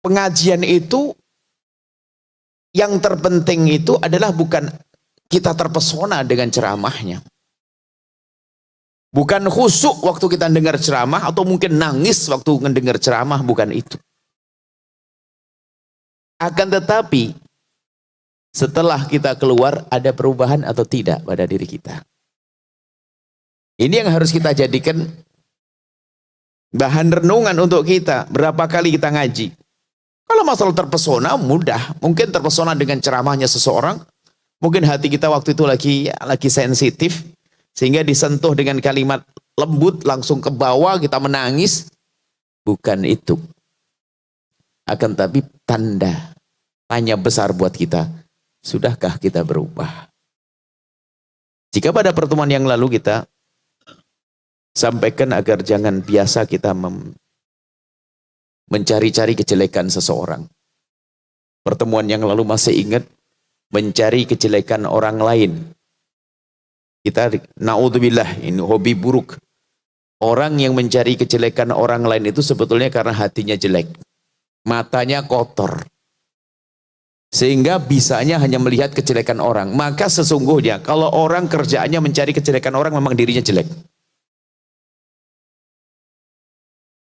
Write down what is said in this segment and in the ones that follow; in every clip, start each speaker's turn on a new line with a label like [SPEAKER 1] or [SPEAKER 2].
[SPEAKER 1] pengajian itu yang terpenting itu adalah bukan kita terpesona dengan ceramahnya. Bukan khusyuk waktu kita dengar ceramah atau mungkin nangis waktu mendengar ceramah, bukan itu. Akan tetapi setelah kita keluar ada perubahan atau tidak pada diri kita. Ini yang harus kita jadikan bahan renungan untuk kita. Berapa kali kita ngaji? Kalau masalah terpesona mudah, mungkin terpesona dengan ceramahnya seseorang, mungkin hati kita waktu itu lagi sensitif, sehingga disentuh dengan kalimat lembut, langsung ke bawah, kita menangis. Bukan itu. Akan tapi tanya besar buat kita, sudahkah kita berubah? Jika pada pertemuan yang lalu kita sampaikan agar jangan biasa kita mencari-cari kejelekan seseorang. Pertemuan yang lalu masih ingat mencari kejelekan orang lain. Kita naudzubillah, ini hobi buruk. Orang yang mencari kejelekan orang lain itu sebetulnya karena hatinya jelek. Matanya kotor. Sehingga bisanya hanya melihat kejelekan orang. Maka sesungguhnya kalau orang kerjaannya mencari kejelekan orang, memang dirinya jelek.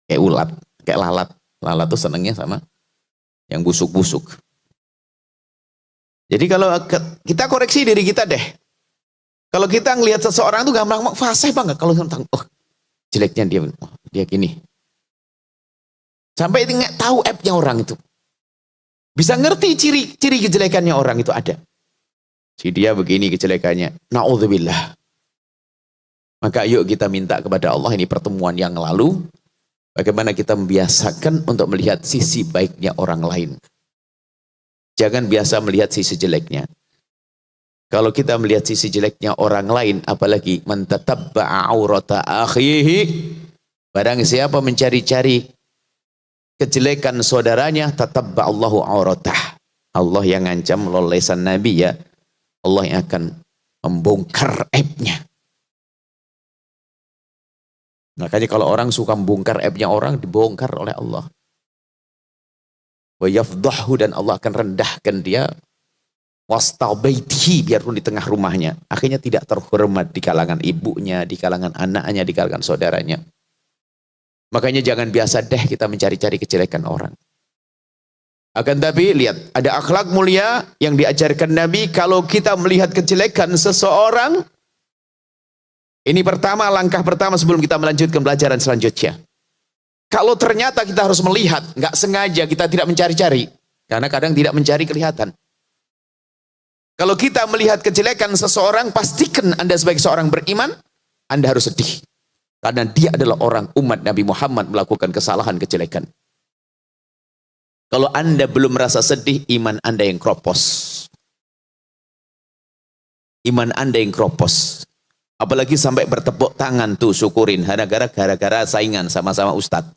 [SPEAKER 1] Kayak ulat, kayak lalat. Lalat tuh senangnya sama yang busuk-busuk. Jadi kalau kita koreksi diri kita deh. Kalau kita ngelihat seseorang tuh gampang fasih banget kalau tentang jeleknya dia gini. Sampai nggak tahu aibnya orang itu. Bisa ngerti ciri kejelekannya orang itu ada. Si dia begini kejelekannya. Naudzubillah. Maka yuk kita minta kepada Allah, ini pertemuan yang lalu, bagaimana kita membiasakan untuk melihat sisi baiknya orang lain. Jangan biasa melihat sisi jeleknya. Kalau kita melihat sisi jeleknya orang lain, apalagi man tatabba'a aurata akhihi, barang siapa mencari-cari kejelekan saudaranya, tatabba'allahu auratah. Allah yang ngancam melalui lisan Nabi, ya, Allah yang akan membongkar aibnya. Makanya kalau orang suka membongkar aibnya orang, dibongkar oleh Allah. Wa yafdahu, dan Allah akan rendahkan dia. Wastabaitihi, biarpun di tengah rumahnya. Akhirnya tidak terhormat di kalangan ibunya, di kalangan anaknya, di kalangan saudaranya. Makanya jangan biasa deh kita mencari-cari kejelekan orang. Akan tapi lihat, ada akhlak mulia yang diajarkan Nabi. Kalau kita melihat kejelekan seseorang, ini pertama, langkah pertama sebelum kita melanjutkan pelajaran selanjutnya. Kalau ternyata kita harus melihat, nggak sengaja kita tidak mencari-cari, karena kadang tidak mencari kelihatan. Kalau kita melihat kejelekan seseorang, pastikan Anda sebagai seorang beriman, Anda harus sedih. Karena dia adalah orang umat Nabi Muhammad melakukan kesalahan kejelekan. Kalau Anda belum merasa sedih, iman Anda yang kropos. Iman Anda yang kropos. Apalagi sampai bertepuk tangan tuh, syukurin. Gara-gara saingan sama-sama ustadz.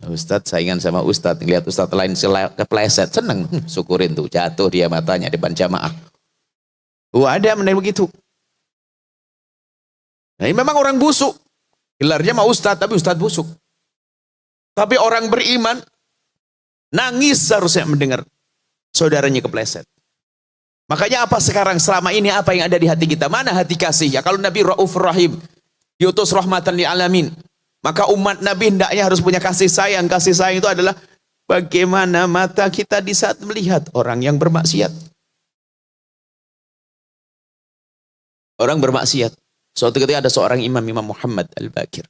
[SPEAKER 1] Ustadz saingan sama ustadz. Lihat ustadz lain kepleset, seneng. Syukurin tuh, jatuh dia matanya di depan jamaah. Ada yang begitu. Nah, ini memang orang busuk. Gelarnya mah ustadz, tapi ustadz busuk. Tapi orang beriman, nangis seharusnya mendengar saudaranya kepleset. Makanya apa sekarang selama ini apa yang ada di hati kita? Mana hati kasih? Ya kalau Nabi Raufur Rahim, diutus rahmatan lil alamin, maka umat Nabi hendaknya harus punya kasih sayang. Kasih sayang itu adalah bagaimana mata kita di saat melihat orang yang bermaksiat. Orang bermaksiat. Suatu ketika ada seorang imam Muhammad Al-Bakir,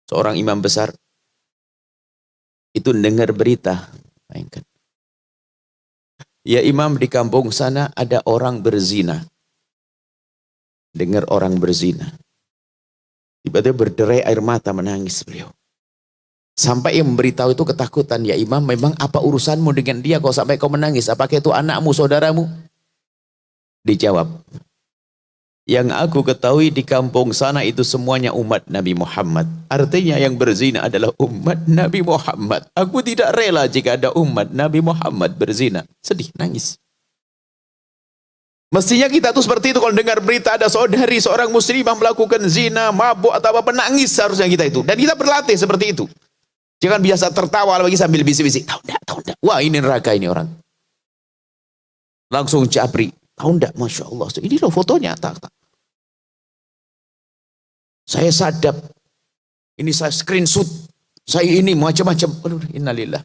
[SPEAKER 1] seorang imam besar, itu dengar berita. Bayangkan. Ya imam, di kampung sana ada orang berzina. Dengar orang berzina. Tiba-tiba berderai air mata, menangis beliau. Sampai yang memberitahu itu ketakutan. Ya imam, memang apa urusanmu dengan dia kok sampai kau menangis? Apakah itu anakmu, saudaramu? Dijawab, yang aku ketahui di kampung sana itu semuanya umat Nabi Muhammad. Artinya yang berzina adalah umat Nabi Muhammad. Aku tidak rela jika ada umat Nabi Muhammad berzina. Sedih, nangis. Mestinya kita tuh seperti itu. Kalau dengar berita ada saudari seorang muslimah melakukan zina, mabuk atau apa, nangis seharusnya kita itu. Dan kita berlatih seperti itu. Jangan biasa tertawa lagi sambil bisik-bisik. Tahu enggak, tahu enggak. Wah, ini neraka ini orang. Langsung japri. Tahu enggak, Masya Allah. Ini loh fotonya. Tak. Saya sadap. Ini saya screenshot. Saya ini macam-macam. Innalillah.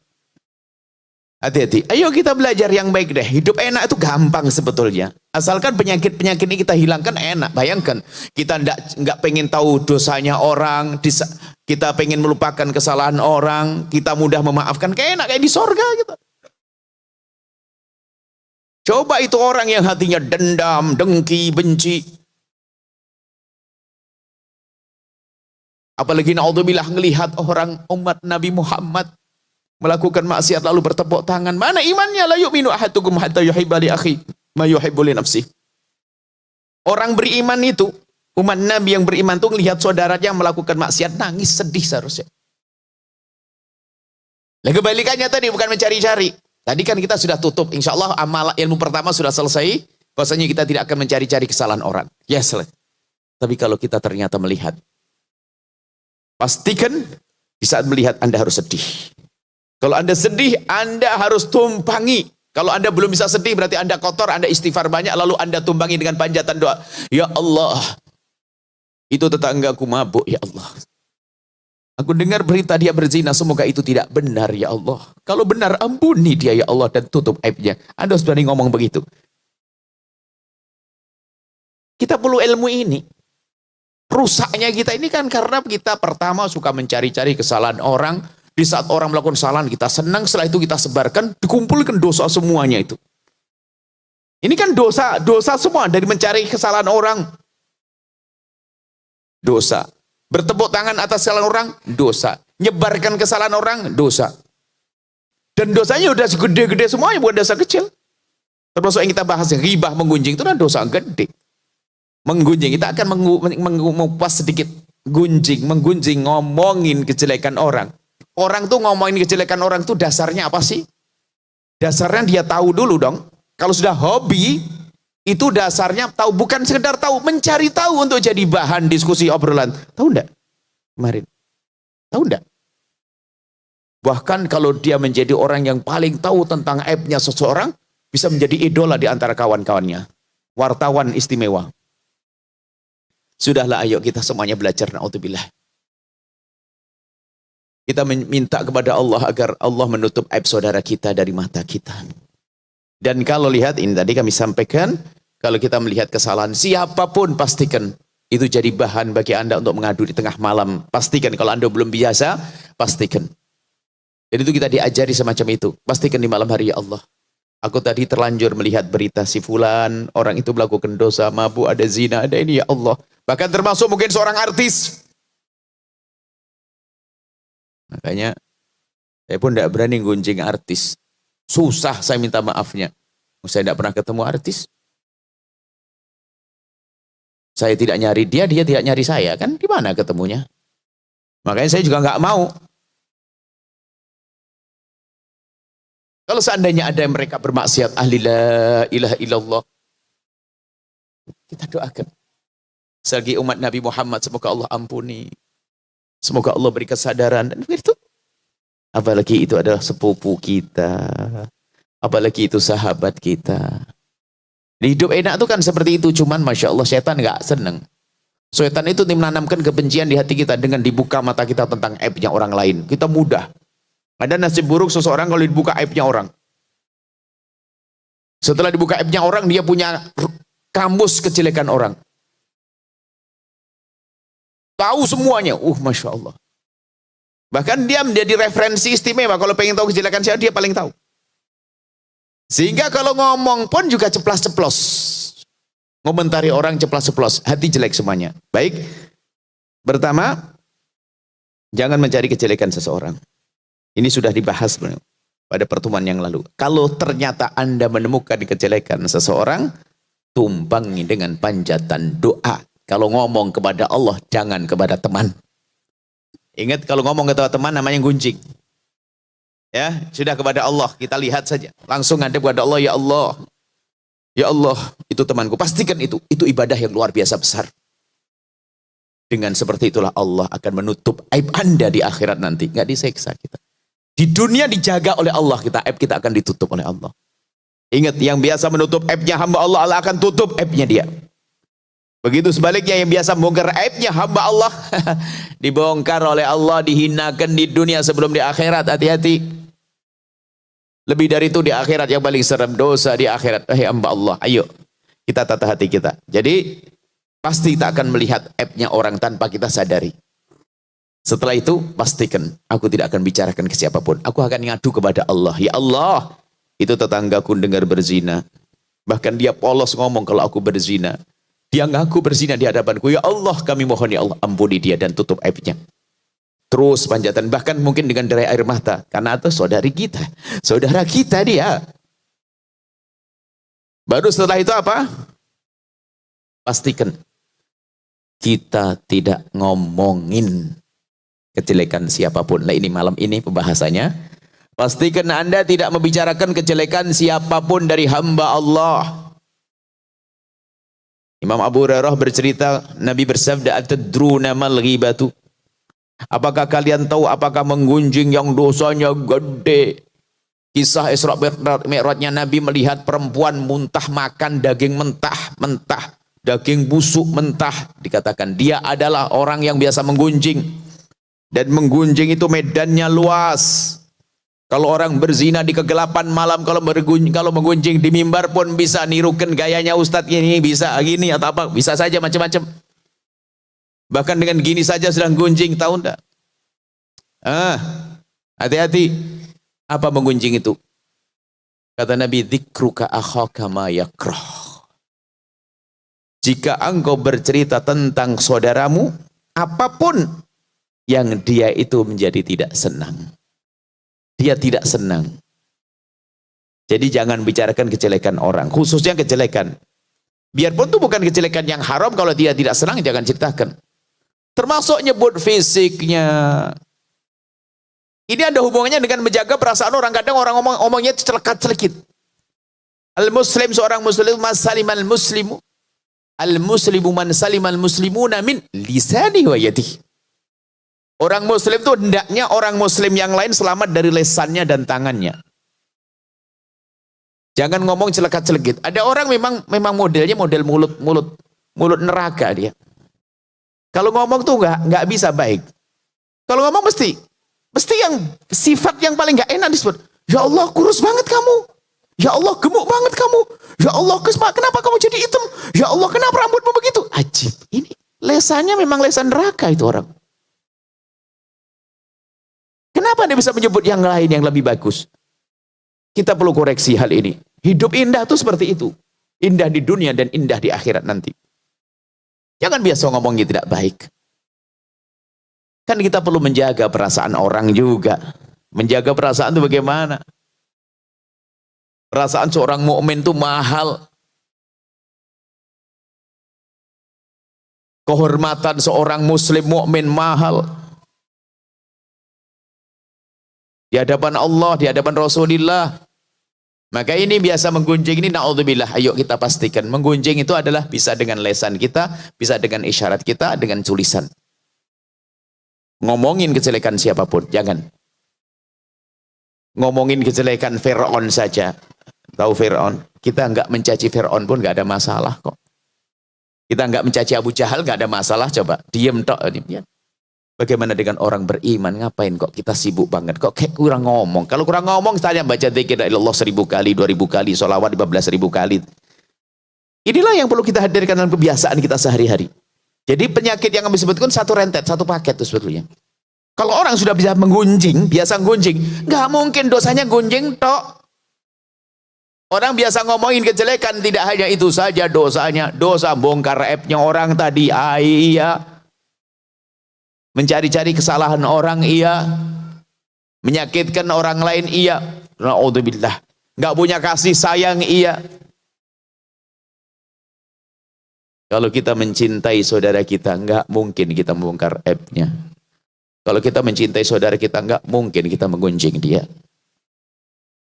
[SPEAKER 1] Hati-hati. Ayo kita belajar yang baik deh. Hidup enak itu gampang sebetulnya. Asalkan penyakit-penyakit ini kita hilangkan enak. Bayangkan. Kita enggak pengen tahu dosanya orang. Kita pengen melupakan kesalahan orang. Kita mudah memaafkan. Kayak enak. Kayak di sorga gitu. Coba itu orang yang hatinya dendam, dengki, benci. Apalagi naudzubillah ngelihat orang umat Nabi Muhammad melakukan maksiat lalu bertepuk tangan. Mana imannya? La yu'minu ahadukum hatta yuhibba li akhi ma yuhibbu li nafsi. Orang beriman itu, umat Nabi yang beriman itu melihat saudaranya melakukan maksiat nangis sedih seharusnya. Nah, kebalikannya tadi bukan mencari-cari. Tadi kan kita sudah tutup. Insya Allah amal ilmu pertama sudah selesai. Bahwasanya kita tidak akan mencari-cari kesalahan orang. Yes. Tapi kalau kita ternyata melihat, pastikan di saat melihat Anda harus sedih. Kalau Anda sedih, Anda harus tumpangi. Kalau Anda belum bisa sedih, berarti Anda kotor, Anda istighfar banyak, lalu Anda tumpangi dengan panjatan doa. Ya Allah, itu tetanggaku mabuk, ya Allah. Aku dengar berita dia berzina, semoga itu tidak benar, ya Allah. Kalau benar, ampuni dia, ya Allah, dan tutup aibnya. Anda harus berani ngomong begitu. Kita perlu ilmu ini. Rusaknya kita ini kan karena kita pertama suka mencari-cari kesalahan orang. Di saat orang melakukan kesalahan kita senang, setelah itu kita sebarkan, dikumpulkan dosa semuanya itu. Ini kan dosa semua dari mencari kesalahan orang. Dosa. Bertepuk tangan atas kesalahan orang, dosa. Nyebarkan kesalahan orang, dosa. Dan dosanya udah gede-gede semuanya, bukan dosa kecil. Termasuk yang kita bahas, ghibah, menggunjing, itu kan dosa gede. Menggunjing, kita akan mengupas sedikit. Menggunjing, ngomongin kejelekan orang. Orang tuh ngomongin kejelekan orang tuh dasarnya apa sih? Dasarnya dia tahu dulu dong. Kalau sudah hobi, itu dasarnya tahu, bukan sekedar tahu, mencari tahu untuk jadi bahan diskusi obrolan. Tahu enggak? Kemarin. Tahu enggak? Bahkan kalau dia menjadi orang yang paling tahu tentang aibnya seseorang, bisa menjadi idola di antara kawan-kawannya. Wartawan istimewa. Sudahlah, ayo kita semuanya belajar, na'udzubillah. Kita minta kepada Allah agar Allah menutup aib saudara kita dari mata kita. Dan kalau lihat, ini tadi kami sampaikan, kalau kita melihat kesalahan siapapun, pastikan itu jadi bahan bagi Anda untuk mengadu di tengah malam. Pastikan, kalau Anda belum biasa, pastikan. Dan itu kita diajari semacam itu. Pastikan di malam hari, ya Allah, aku tadi terlanjur melihat berita si fulan, orang itu melakukan dosa, mabuk, ada zina, ada ini, ya Allah. Bahkan termasuk mungkin seorang artis. Makanya saya pun tidak berani gunjing artis. Susah saya minta maafnya. Saya tidak pernah ketemu artis. Saya tidak nyari dia, dia tidak nyari saya. Kan di mana ketemunya? Makanya saya juga nggak mau. Kalau seandainya ada yang mereka bermaksiat, ahli la ilaha illallah, kita doakan. Selagi umat Nabi Muhammad, semoga Allah ampuni. Semoga Allah beri kesadaran. Dan begitu. Apalagi itu adalah sepupu kita. Apalagi itu sahabat kita. Di hidup enak itu kan seperti itu. Cuman Masya Allah, setan nggak seneng. Setan itu menanamkan kebencian di hati kita dengan dibuka mata kita tentang aibnya orang lain. Kita mudah. Ada nasib buruk seseorang kalau dibuka aibnya orang. Setelah dibuka aibnya orang, dia punya kamus kejelekan orang. Tahu semuanya. Masya Allah. Bahkan dia menjadi referensi istimewa. Kalau pengen tahu kejelekan siapa, dia paling tahu. Sehingga kalau ngomong pun juga ceplas-ceplos. Ngomentari orang ceplas-ceplos. Hati jelek semuanya. Baik. Pertama, jangan mencari kejelekan seseorang. Ini sudah dibahas pada pertemuan yang lalu. Kalau ternyata Anda menemukan kejelekan seseorang, tumpangi dengan panjatan doa. Kalau ngomong kepada Allah, jangan kepada teman. Ingat, kalau ngomong kepada teman namanya gunjing. Ya, sudah kepada Allah, kita lihat saja. Langsung ngadep kepada Allah, ya Allah. Ya Allah, itu temanku. Pastikan itu ibadah yang luar biasa besar. Dengan seperti itulah Allah akan menutup aib Anda di akhirat nanti. Nggak diseksa kita. Di dunia dijaga oleh Allah, kita aib kita akan ditutup oleh Allah. Ingat, yang biasa menutup aibnya hamba Allah, Allah akan tutup aibnya dia. Begitu sebaliknya, yang biasa membongkar aibnya hamba Allah, dibongkar oleh Allah, dihinakan di dunia sebelum di akhirat. Hati-hati. Lebih dari itu di akhirat yang paling serem, dosa di akhirat. Hamba Allah, ayo kita tata hati kita. Jadi pasti kita akan melihat aibnya orang tanpa kita sadari. Setelah itu pastikan aku tidak akan bicarakan ke siapapun. Aku akan ngadu kepada Allah. Ya Allah, itu tetanggaku dengar berzina. Bahkan dia polos ngomong kalau aku berzina. Dia ngaku berzina di hadapanku. Ya Allah, kami mohon ya Allah, ampuni dia dan tutup aibnya. Terus panjatan, bahkan mungkin dengan derai air mata. Karena itu saudari kita. Saudara kita dia. Baru setelah itu apa? Pastikan kita tidak ngomongin kejelekan siapapun. Nah, ini malam ini pembahasannya. Pastikan Anda tidak membicarakan kejelekan siapapun dari hamba Allah. Imam Abu Hurairah bercerita, Nabi bersabda, "Atadruna mal ghibatu?" Apakah kalian tahu apakah menggunjing yang dosanya gede? Kisah Isra Mi'rajnya Nabi melihat perempuan muntah makan daging mentah, daging busuk mentah. Dikatakan dia adalah orang yang biasa menggunjing. Dan menggunjing itu medannya luas. Kalau orang berzina di kegelapan malam, kalau menggunjing di mimbar pun bisa nirukan gayanya Ustadz ini, bisa gini atau apa, bisa saja macam-macam. Bahkan dengan gini saja sedang gunjing, tahu enggak? Hati-hati. Apa menggunjing itu? Kata Nabi, dzikruka akhaka ma yakrah. Jika engkau bercerita tentang saudaramu, apapun yang dia itu menjadi tidak senang. Dia tidak senang. Jadi jangan bicarakan kejelekan orang, khususnya kejelekan. Biarpun itu bukan kejelekan yang haram, kalau dia tidak senang jangan ceritakan. Termasuk nyebut fisiknya. Ini ada hubungannya dengan menjaga perasaan orang. Kadang orang ngomongnya celekat-celekit. Al-muslim, seorang muslim, masalimal muslimu. Al-muslimu man salimal muslimuna min lisani wa yadihi. Orang muslim itu hendaknya orang muslim yang lain selamat dari lesannya dan tangannya. Jangan ngomong celekat-celekit. Ada orang memang modelnya model mulut neraka dia. Kalau ngomong tuh nggak bisa baik. Kalau ngomong mesti yang sifat yang paling nggak enak disebut. Ya Allah, kurus banget kamu. Ya Allah, gemuk banget kamu. Ya Allah, kenapa kamu jadi hitam? Ya Allah, kenapa rambutmu begitu? Ajib. Ini lesannya memang lesan neraka itu orang. Kenapa dia bisa menyebut yang lain yang lebih bagus? Kita perlu koreksi hal ini. Hidup indah itu seperti itu. Indah di dunia dan indah di akhirat nanti. Jangan biasa ngomongnya tidak baik. Kan kita perlu menjaga perasaan orang juga. Menjaga perasaan itu bagaimana? Perasaan seorang mukmin itu mahal. Kehormatan seorang muslim mukmin mahal. Di hadapan Allah, di hadapan Rasulullah. Maka ini biasa menggunjing ini, na'udzubillah. Ayo kita pastikan, menggunjing itu adalah bisa dengan lesan kita, bisa dengan isyarat kita, dengan tulisan. Ngomongin kejelekan siapapun, jangan. Ngomongin kejelekan Fir'aun saja. Tahu Fir'aun? Kita enggak mencaci Fir'aun pun enggak ada masalah kok. Kita enggak mencaci Abu Jahal enggak ada masalah, coba. Diem tok. Bagaimana dengan orang beriman? Ngapain kok kita sibuk banget? Kok kayak kurang ngomong? Kalau kurang ngomong, saya baca dzikir Allah 1000 kali, 2000 kali, sholawat 15.000 kali. Inilah yang perlu kita hadirkan dalam kebiasaan kita sehari-hari. Jadi penyakit yang kami sebutkan satu rentet, satu paket itu sebetulnya. Kalau orang sudah bisa menggunjing, biasa gunjing, nggak mungkin dosanya gunjing tok. Orang biasa ngomongin kejelekan, tidak hanya itu saja dosanya. Dosa bongkar aibnya orang tadi, iya. Mencari-cari kesalahan orang, iya. Menyakitkan orang lain, iya. Na'udzubillah. Nggak punya kasih sayang, iya. Kalau kita mencintai saudara kita, nggak mungkin kita membongkar aibnya. Kalau kita mencintai saudara kita, nggak mungkin kita menggunjing dia.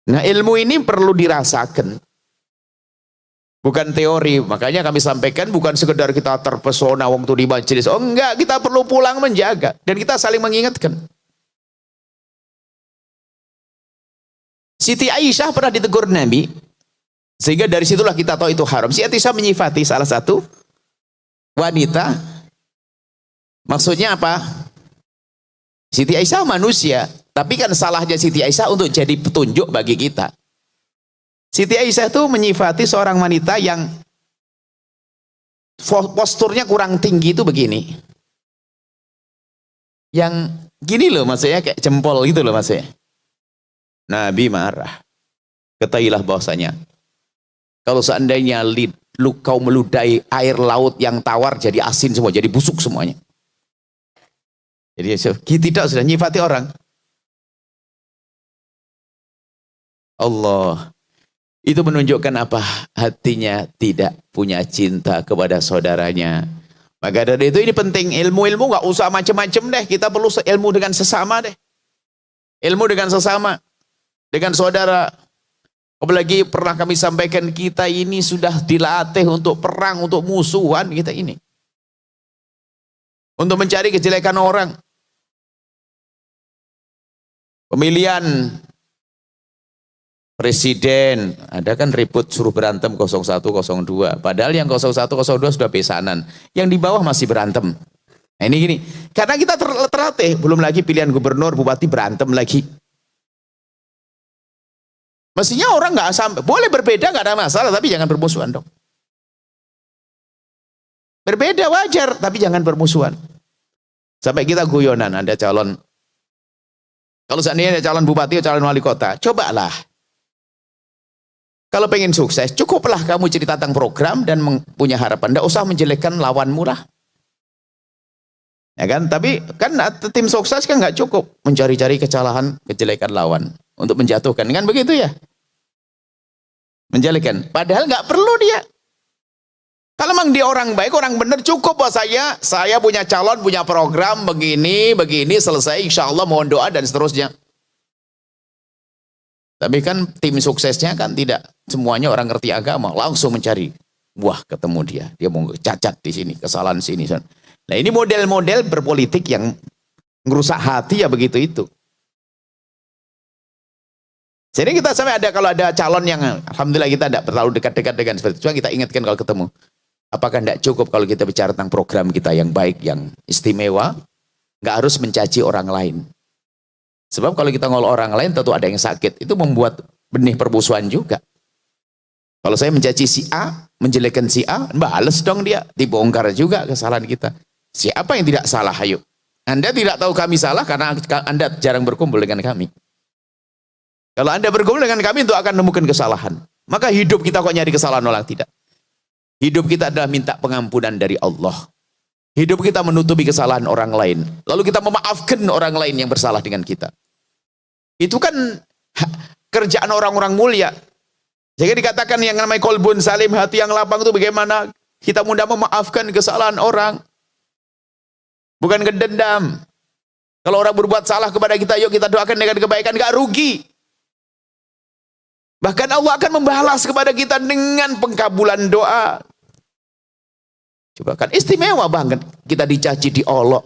[SPEAKER 1] Nah, ilmu ini perlu dirasakan. Bukan teori. Makanya kami sampaikan bukan sekedar kita terpesona waktu di majelis. Oh enggak, kita perlu pulang menjaga. Dan kita saling mengingatkan. Siti Aisyah pernah ditegur Nabi. Sehingga dari situlah kita tahu itu haram. Siti Aisyah menyifati salah satu wanita. Maksudnya apa? Siti Aisyah manusia. Tapi kan salahnya Siti Aisyah untuk jadi petunjuk bagi kita. Siti Aisyah itu menyifati seorang wanita yang posturnya kurang tinggi itu begini. Yang gini loh maksudnya, kayak jempol gitu loh maksudnya. Nabi marah. Ketahuilah bahwasanya kalau seandainya kau meludahi air laut yang tawar jadi asin semua, jadi busuk semuanya. Jadi tidak sudah nyifati orang. Allah itu menunjukkan apa? Hatinya tidak punya cinta kepada saudaranya. Maka dari itu ini penting, ilmu-ilmu nggak usah macam-macam deh. Kita perlu ilmu dengan sesama deh. Ilmu dengan sesama, dengan saudara. Apalagi pernah kami sampaikan, kita ini sudah dilatih untuk perang, untuk musuhan kita ini. Untuk mencari kejelekan orang. Pemilihan presiden, ada kan ribut suruh berantem 01, 02. Padahal yang 01, 02 sudah besanan. Yang di bawah masih berantem. Nah ini gini, karena kita terlatih, belum lagi pilihan gubernur, bupati berantem lagi. Mestinya orang nggak sampai, boleh berbeda nggak ada masalah, tapi jangan bermusuhan dong. Berbeda wajar, tapi jangan bermusuhan. Sampai kita guyonan, ada calon, kalau seandainya ada calon bupati atau calon wali kota, cobalah. Kalau pengen sukses, cukuplah kamu cerita tentang program dan punya harapan. Tidak usah menjelekkan lawanmu lah. Ya kan? Tapi kan tim sukses kan nggak cukup mencari-cari kesalahan, kejelekan lawan untuk menjatuhkan. Kan begitu ya? Menjelekan. Padahal nggak perlu dia. Kalau memang dia orang baik, orang benar, cukup bahwa saya punya calon, punya program begini, selesai, insya Allah mohon doa dan seterusnya. Tapi kan tim suksesnya kan tidak semuanya orang ngerti agama, langsung mencari. Wah, ketemu dia mau cacat di sini, kesalahan sini. Nah ini model-model berpolitik yang ngerusak hati ya begitu itu. Jadi kita sampai ada, kalau ada calon yang alhamdulillah kita tidak terlalu dekat-dekat dengan seperti itu, cuma kita ingatkan kalau ketemu. Apakah tidak cukup kalau kita bicara tentang program kita yang baik, yang istimewa, nggak harus mencaci orang lain. Sebab kalau kita ngolok orang lain tentu ada yang sakit. Itu membuat benih permusuhan juga. Kalau saya mencaci si A, menjelekkan si A, balas dong dia. Dibongkar juga kesalahan kita. Siapa yang tidak salah? Ayo. Anda tidak tahu kami salah karena Anda jarang berkumpul dengan kami. Kalau Anda berkumpul dengan kami itu akan menemukan kesalahan. Maka hidup kita kok nyari kesalahan orang? Tidak. Hidup kita adalah minta pengampunan dari Allah. Hidup kita menutupi kesalahan orang lain. Lalu kita memaafkan orang lain yang bersalah dengan kita. Itu kan kerjaan orang-orang mulia. Jadi dikatakan yang namanya kolbun salim, hati yang lapang itu bagaimana kita mudah memaafkan kesalahan orang. Bukan kedendam. Kalau orang berbuat salah kepada kita, yuk kita doakan dengan kebaikan, gak rugi. Bahkan Allah akan membalas kepada kita dengan pengkabulan doa. Coba kan istimewa banget kita dicaci, diolok.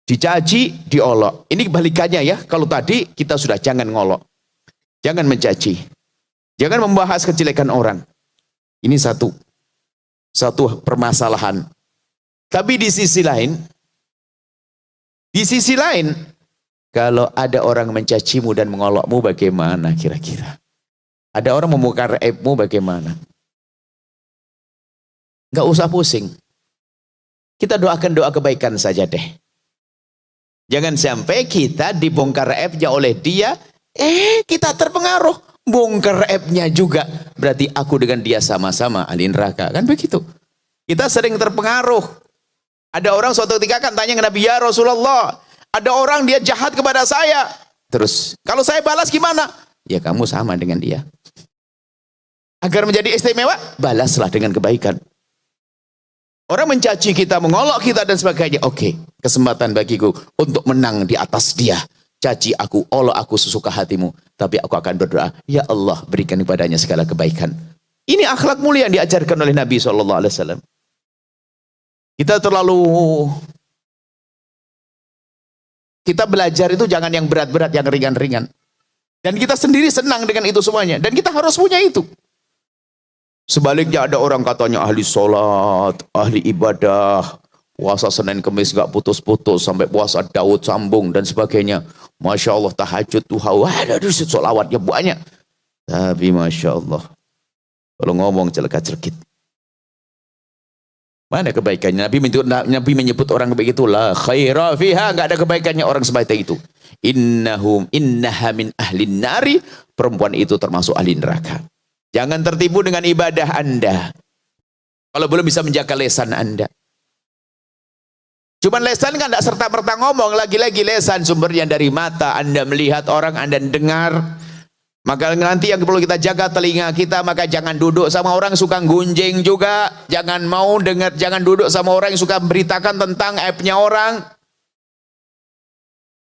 [SPEAKER 1] Dicaci, diolok. Ini kebalikannya ya. Kalau tadi kita sudah jangan ngolok. Jangan mencaci. Jangan membahas kejelekan orang. Ini satu permasalahan. Tapi di sisi lain, kalau ada orang mencacimu dan mengolokmu bagaimana kira-kira? Ada orang membongkar aibmu bagaimana? Gak usah pusing. Kita doakan doa kebaikan saja deh. Jangan sampai kita dibongkar aibnya oleh dia, kita terpengaruh. Bongkar aibnya juga. Berarti aku dengan dia sama-sama ahli neraka. Kan begitu. Kita sering terpengaruh. Ada orang suatu ketika kan tanya ke Nabi, ya Rasulullah, ada orang dia jahat kepada saya. Terus, kalau saya balas gimana? Ya kamu sama dengan dia. Agar menjadi istimewa, balaslah dengan kebaikan. Orang mencaci kita, mengolok kita dan sebagainya. Oke, kesempatan bagiku untuk menang di atas dia. Caci aku, olok aku sesuka hatimu. Tapi aku akan berdoa, ya Allah berikan kepadanya segala kebaikan. Ini akhlak mulia yang diajarkan oleh Nabi SAW. Kita belajar itu jangan yang berat-berat, yang ringan-ringan. Dan kita sendiri senang dengan itu semuanya. Dan kita harus punya itu. Sebaliknya ada orang katanya ahli sholat, ahli ibadah, puasa Senin Kemis gak putus-putus, sampai puasa Daud sambung dan sebagainya. Masya Allah, tahajud, duha, ada sholawatnya banyak. Tapi Masya Allah, kalau ngomong celaka-celkit. Mana kebaikannya? Nabi menyebut orang begitu, la khaira fiha, enggak ada kebaikannya orang sebaik itu. Innaha min ahlin nari, perempuan itu termasuk ahli neraka. Jangan tertipu dengan ibadah Anda. Kalau belum bisa menjaga lesan Anda. Cuman lesan kan enggak serta-merta ngomong, lagi-lagi lesan sumbernya dari mata. Anda melihat orang, Anda dengar. Maka nanti yang perlu kita jaga telinga kita, maka jangan duduk sama orang suka gunjing juga, jangan mau dengar, jangan duduk sama orang yang suka beritakan tentang aibnya orang.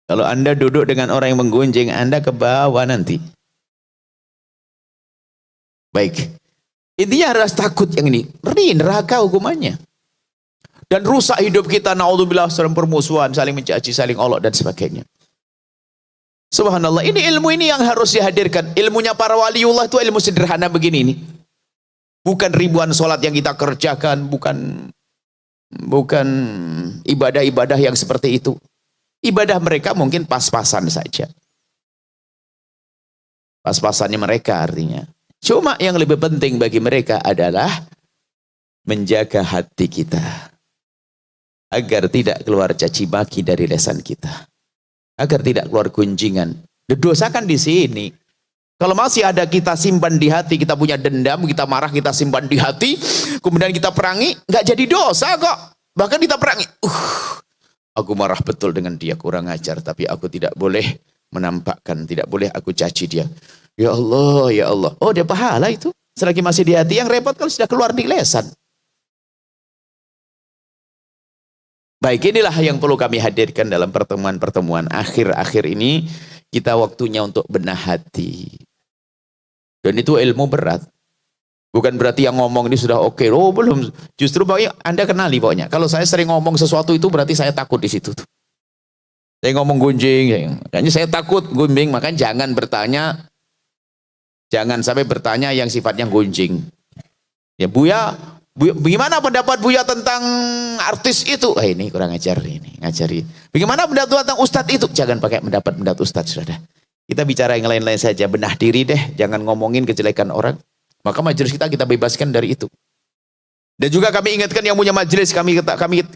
[SPEAKER 1] Kalau Anda duduk dengan orang yang menggunjing, Anda ke bawah nanti. Baik. Intinya harus takut yang ini. Neraka hukumannya. Dan rusak hidup kita, naudzubillah, saling permusuhan, saling mencaci, saling olok dan sebagainya. Subhanallah, ini ilmu ini yang harus dihadirkan. Ilmunya para waliullah itu ilmu sederhana begini ini. Bukan ribuan sholat yang kita kerjakan, bukan ibadah-ibadah yang seperti itu. Ibadah mereka mungkin pas-pasan saja. Pas-pasannya mereka artinya. Cuma yang lebih penting bagi mereka adalah menjaga hati kita. Agar tidak keluar caci maki dari lisan kita. Agar tidak keluar gunjingan. Dosa kan di sini. Kalau masih ada kita simpan di hati, kita punya dendam, kita marah, kita simpan di hati, kemudian kita perangi, nggak jadi dosa kok. Bahkan kita perangi. Aku marah betul dengan dia, kurang ajar, tapi aku tidak boleh menampakkan, tidak boleh aku caci dia. Ya Allah, ya Allah. Oh, dia pahala itu. Selagi masih di hati, yang repot kalau sudah keluar di lesan. Baik, inilah yang perlu kami hadirkan dalam pertemuan-pertemuan akhir-akhir ini. Kita waktunya untuk benah hati. Dan itu ilmu berat. Bukan berarti yang ngomong ini sudah oke. Oh, belum. Justru pokoknya Anda kenali pokoknya. Kalau saya sering ngomong sesuatu itu berarti saya takut di situ. Saya ngomong gunjing. Makanya saya takut gunjing. Makanya jangan bertanya. Jangan sampai bertanya yang sifatnya gunjing. Ya, Buya, bagaimana pendapat Buya tentang artis itu? Ini kurang ajar ini, ngajari. Bagaimana pendapat tentang ustadz itu? Jangan pakai pendapat ustadz, sudah. Kita bicara yang lain-lain saja, benah diri deh, jangan ngomongin kejelekan orang. Maka majelis kita bebaskan dari itu. Dan juga kami ingatkan yang punya majelis, kami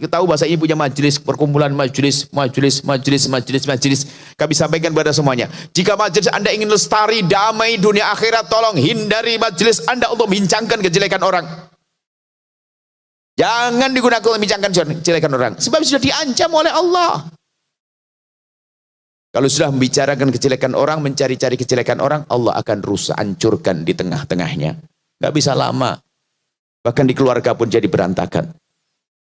[SPEAKER 1] tahu bahasa ini punya majelis, perkumpulan majelis. Kami sampaikan kepada semuanya. Jika majelis Anda ingin lestari, damai dunia akhirat, tolong hindari majelis Anda untuk membincangkan kejelekan orang. Jangan digunakan untuk membincangkan kejelekan orang. Sebab sudah diancam oleh Allah. Kalau sudah membicarakan kejelekan orang, mencari-cari kejelekan orang, Allah akan rusak, hancurkan di tengah-tengahnya. Gak bisa lama. Bahkan di keluarga pun jadi berantakan.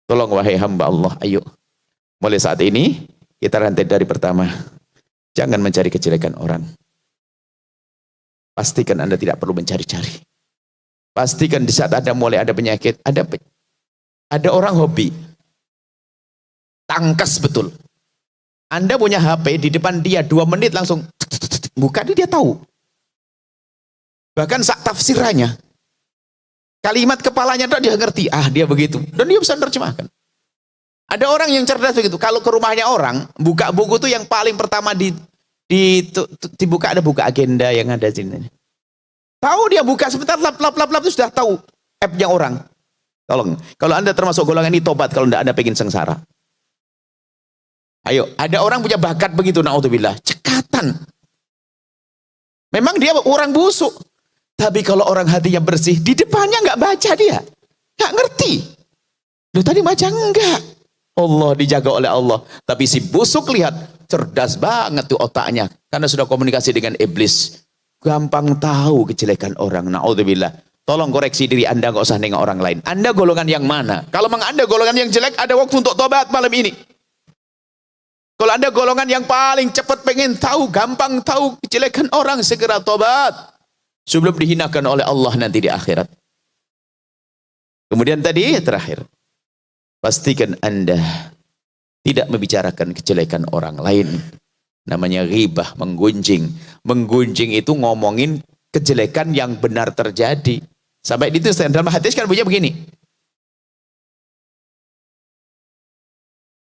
[SPEAKER 1] Tolong wahai hamba Allah, ayo. Mulai saat ini, kita rantai dari pertama. Jangan mencari kejelekan orang. Pastikan Anda tidak perlu mencari-cari. Pastikan di saat Anda mulai ada penyakit, ada orang hobi. Tangkas betul. Anda punya HP di depan dia 2 menit langsung buka, dia tahu. Bahkan sak tafsirannya. Kalimat kepalanya dia ngerti, dia begitu. Dan dia bisa menerjemahkan. Ada orang yang cerdas begitu. Kalau ke rumahnya orang, buka buku itu yang paling pertama dibuka, ada buka agenda yang ada di sini. Tahu dia buka sebentar, lap itu sudah tahu app-nya orang. Tolong, kalau Anda termasuk golongan ini, tobat kalau tidak Anda pengen sengsara. Ayo, ada orang punya bakat begitu, naudzubillah, cekatan. Memang dia orang busuk. Tapi kalau orang hatinya bersih, di depannya nggak baca dia. Nggak ngerti. Loh, tadi baca enggak. Allah dijaga oleh Allah. Tapi si busuk lihat, cerdas banget tuh otaknya. Karena sudah komunikasi dengan iblis. Gampang tahu kejelekan orang, naudzubillah. Tolong koreksi diri Anda, nggak usah nengok orang lain. Anda golongan yang mana? Kalau memang Anda golongan yang jelek, ada waktu untuk tobat malam ini. Kalau Anda golongan yang paling cepat pengen tahu, gampang tahu kejelekan orang, segera tobat. Sebelum dihinakan oleh Allah nanti di akhirat. Kemudian tadi terakhir, pastikan Anda tidak membicarakan kejelekan orang lain. Namanya ghibah, menggunjing. Menggunjing itu ngomongin kejelekan yang benar terjadi. Sampai itu dalam hadis kan bunyinya begini.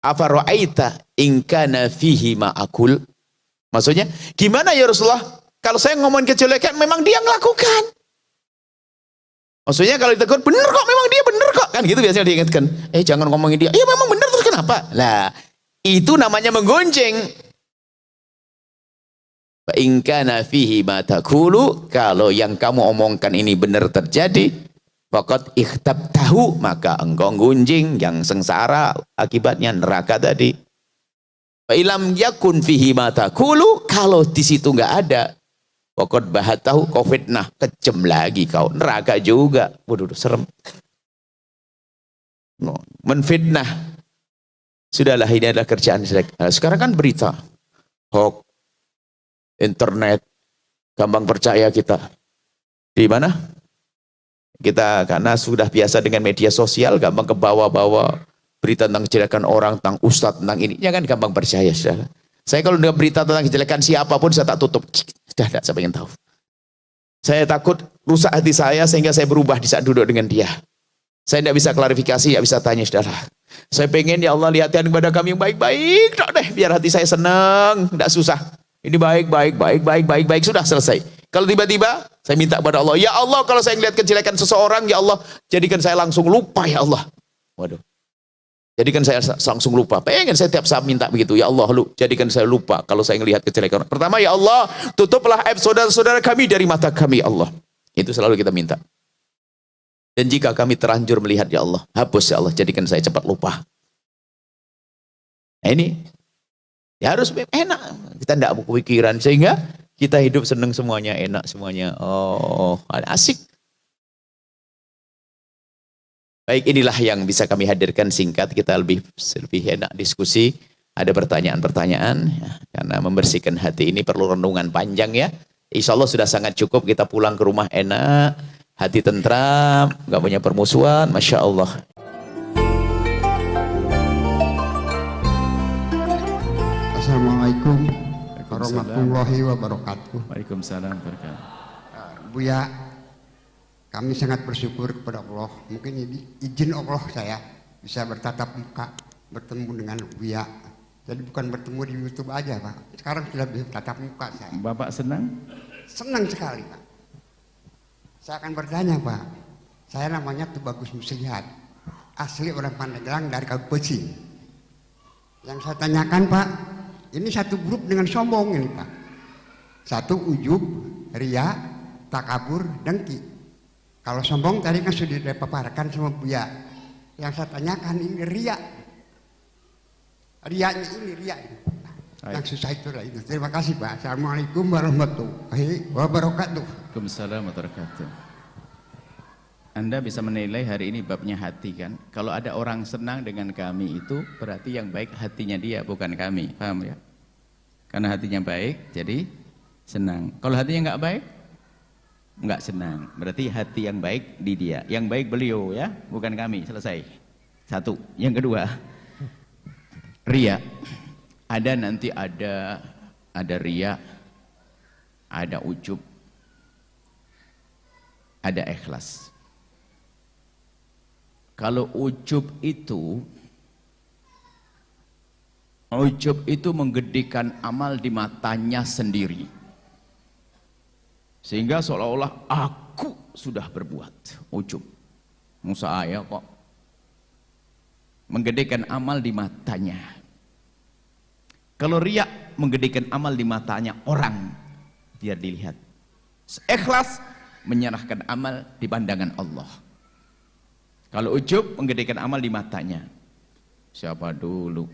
[SPEAKER 1] Afara'aita in kana fihi ma'akul. Maksudnya, gimana ya Rasulullah? Kalau saya ngomongin kejelekan, memang dia melakukan. Maksudnya kalau ditegur, bener kok, memang dia bener kok. Kan gitu biasanya diingatkan. Jangan ngomongin dia. Iya memang bener, terus kenapa? Lah, itu namanya menggunjing. Fa in kana fihi ma taqulu, kalau yang kamu omongkan ini benar terjadi, faqad ikhtabtahu, maka engkau gunjing yang sengsara akibatnya neraka tadi. Fa ilam yakun fihi ma taqulu, kalau di situ enggak ada, faqad bahatahu, kau fitnah, kejem lagi kau, neraka juga. Waduh, serem. No, menfitnah. Sudahlah, ini adalah kerjaan. Sekarang kan berita hoax, internet, gampang percaya kita. Di mana? Kita karena sudah biasa dengan media sosial, gampang ke bawah-bawah berita tentang kejelekan orang, tentang ustadz, tentang ini, ya kan gampang percaya. Sudah. Saya kalau dengar berita tentang kejelekan siapapun, saya tak tutup. Sudah, tidak, saya ingin tahu. Saya takut rusak hati saya, sehingga saya berubah di saat duduk dengan dia. Saya tidak bisa klarifikasi, tidak bisa tanya, saudara. Saya pengen, ya Allah, lihatkan kepada kami yang baik-baik, deh, biar hati saya senang, tidak susah. Ini baik, sudah selesai. Kalau tiba-tiba saya minta kepada Allah, ya Allah, kalau saya melihat kejelekan seseorang, ya Allah, jadikan saya langsung lupa, ya Allah. Waduh. Jadikan saya langsung lupa. Pengen saya tiap saat minta begitu, ya Allah, jadikan saya lupa kalau saya melihat kejelekan. Pertama, ya Allah, tutuplah aib saudara-saudara kami dari mata kami, ya Allah. Itu selalu kita minta. Dan jika kami terlanjur melihat, ya Allah, hapus, ya Allah, jadikan saya cepat lupa. Nah ini ya harus enak, kita tidak berpikiran sehingga kita hidup senang semuanya, enak semuanya. Oh, asik. Baik, inilah yang bisa kami hadirkan singkat, kita lebih enak diskusi. Ada pertanyaan-pertanyaan, ya, karena membersihkan hati ini perlu renungan panjang ya. Insya Allah sudah sangat cukup, kita pulang ke rumah enak, hati tentram, nggak punya permusuhan, Masya Allah.
[SPEAKER 2] Assalamualaikum warahmatullahi wabarakatuh.
[SPEAKER 1] Waalaikumsalam warahmatullahi wabarakatuh.
[SPEAKER 2] Buya, kami sangat bersyukur kepada Allah. Mungkin ini izin Allah saya bisa bertatap muka, bertemu dengan Buya. Jadi bukan bertemu di YouTube aja, Pak. Sekarang sudah bisa bertatap muka saya.
[SPEAKER 1] Bapak senang?
[SPEAKER 2] Senang sekali, Pak. Saya akan bertanya, Pak. Saya namanya Tubagus Muslihat, asli orang Pandeglang dari Kabupaten. Yang saya tanyakan, Pak, ini satu grup dengan sombong ini, Pak. Satu ujub, ria, takabur, dengki. Kalau sombong tadi kan sudah dipaparkan sama Buya. Yang saya tanyakan ini ria. Rianya ini ria. Yang susah itu lah itu. Terima kasih, Pak. Assalamualaikum warahmatullahi wabarakatuh.
[SPEAKER 1] Waalaikumsalam warahmatullahi wabarakatuh. Anda bisa menilai hari ini babnya hati kan. Kalau ada orang senang dengan kami itu berarti yang baik hatinya dia, bukan kami. Paham ya? Karena hatinya baik jadi senang. Kalau hatinya nggak baik, nggak senang. Berarti hati yang baik di dia. Yang baik beliau ya, bukan kami. Selesai. Satu. Yang kedua, ria. Ada nanti ada ria, ada ujub, ada ikhlas. Kalau ujub itu menggedekan amal di matanya sendiri. Sehingga seolah-olah aku sudah berbuat. Ujub. Musa ayah kok. Menggedekan amal di matanya. Kalau riya menggedekan amal di matanya orang. Biar dilihat. Ikhlas menyerahkan amal di pandangan Allah. Kalau ujub menggedekan amal di matanya. Siapa dulu?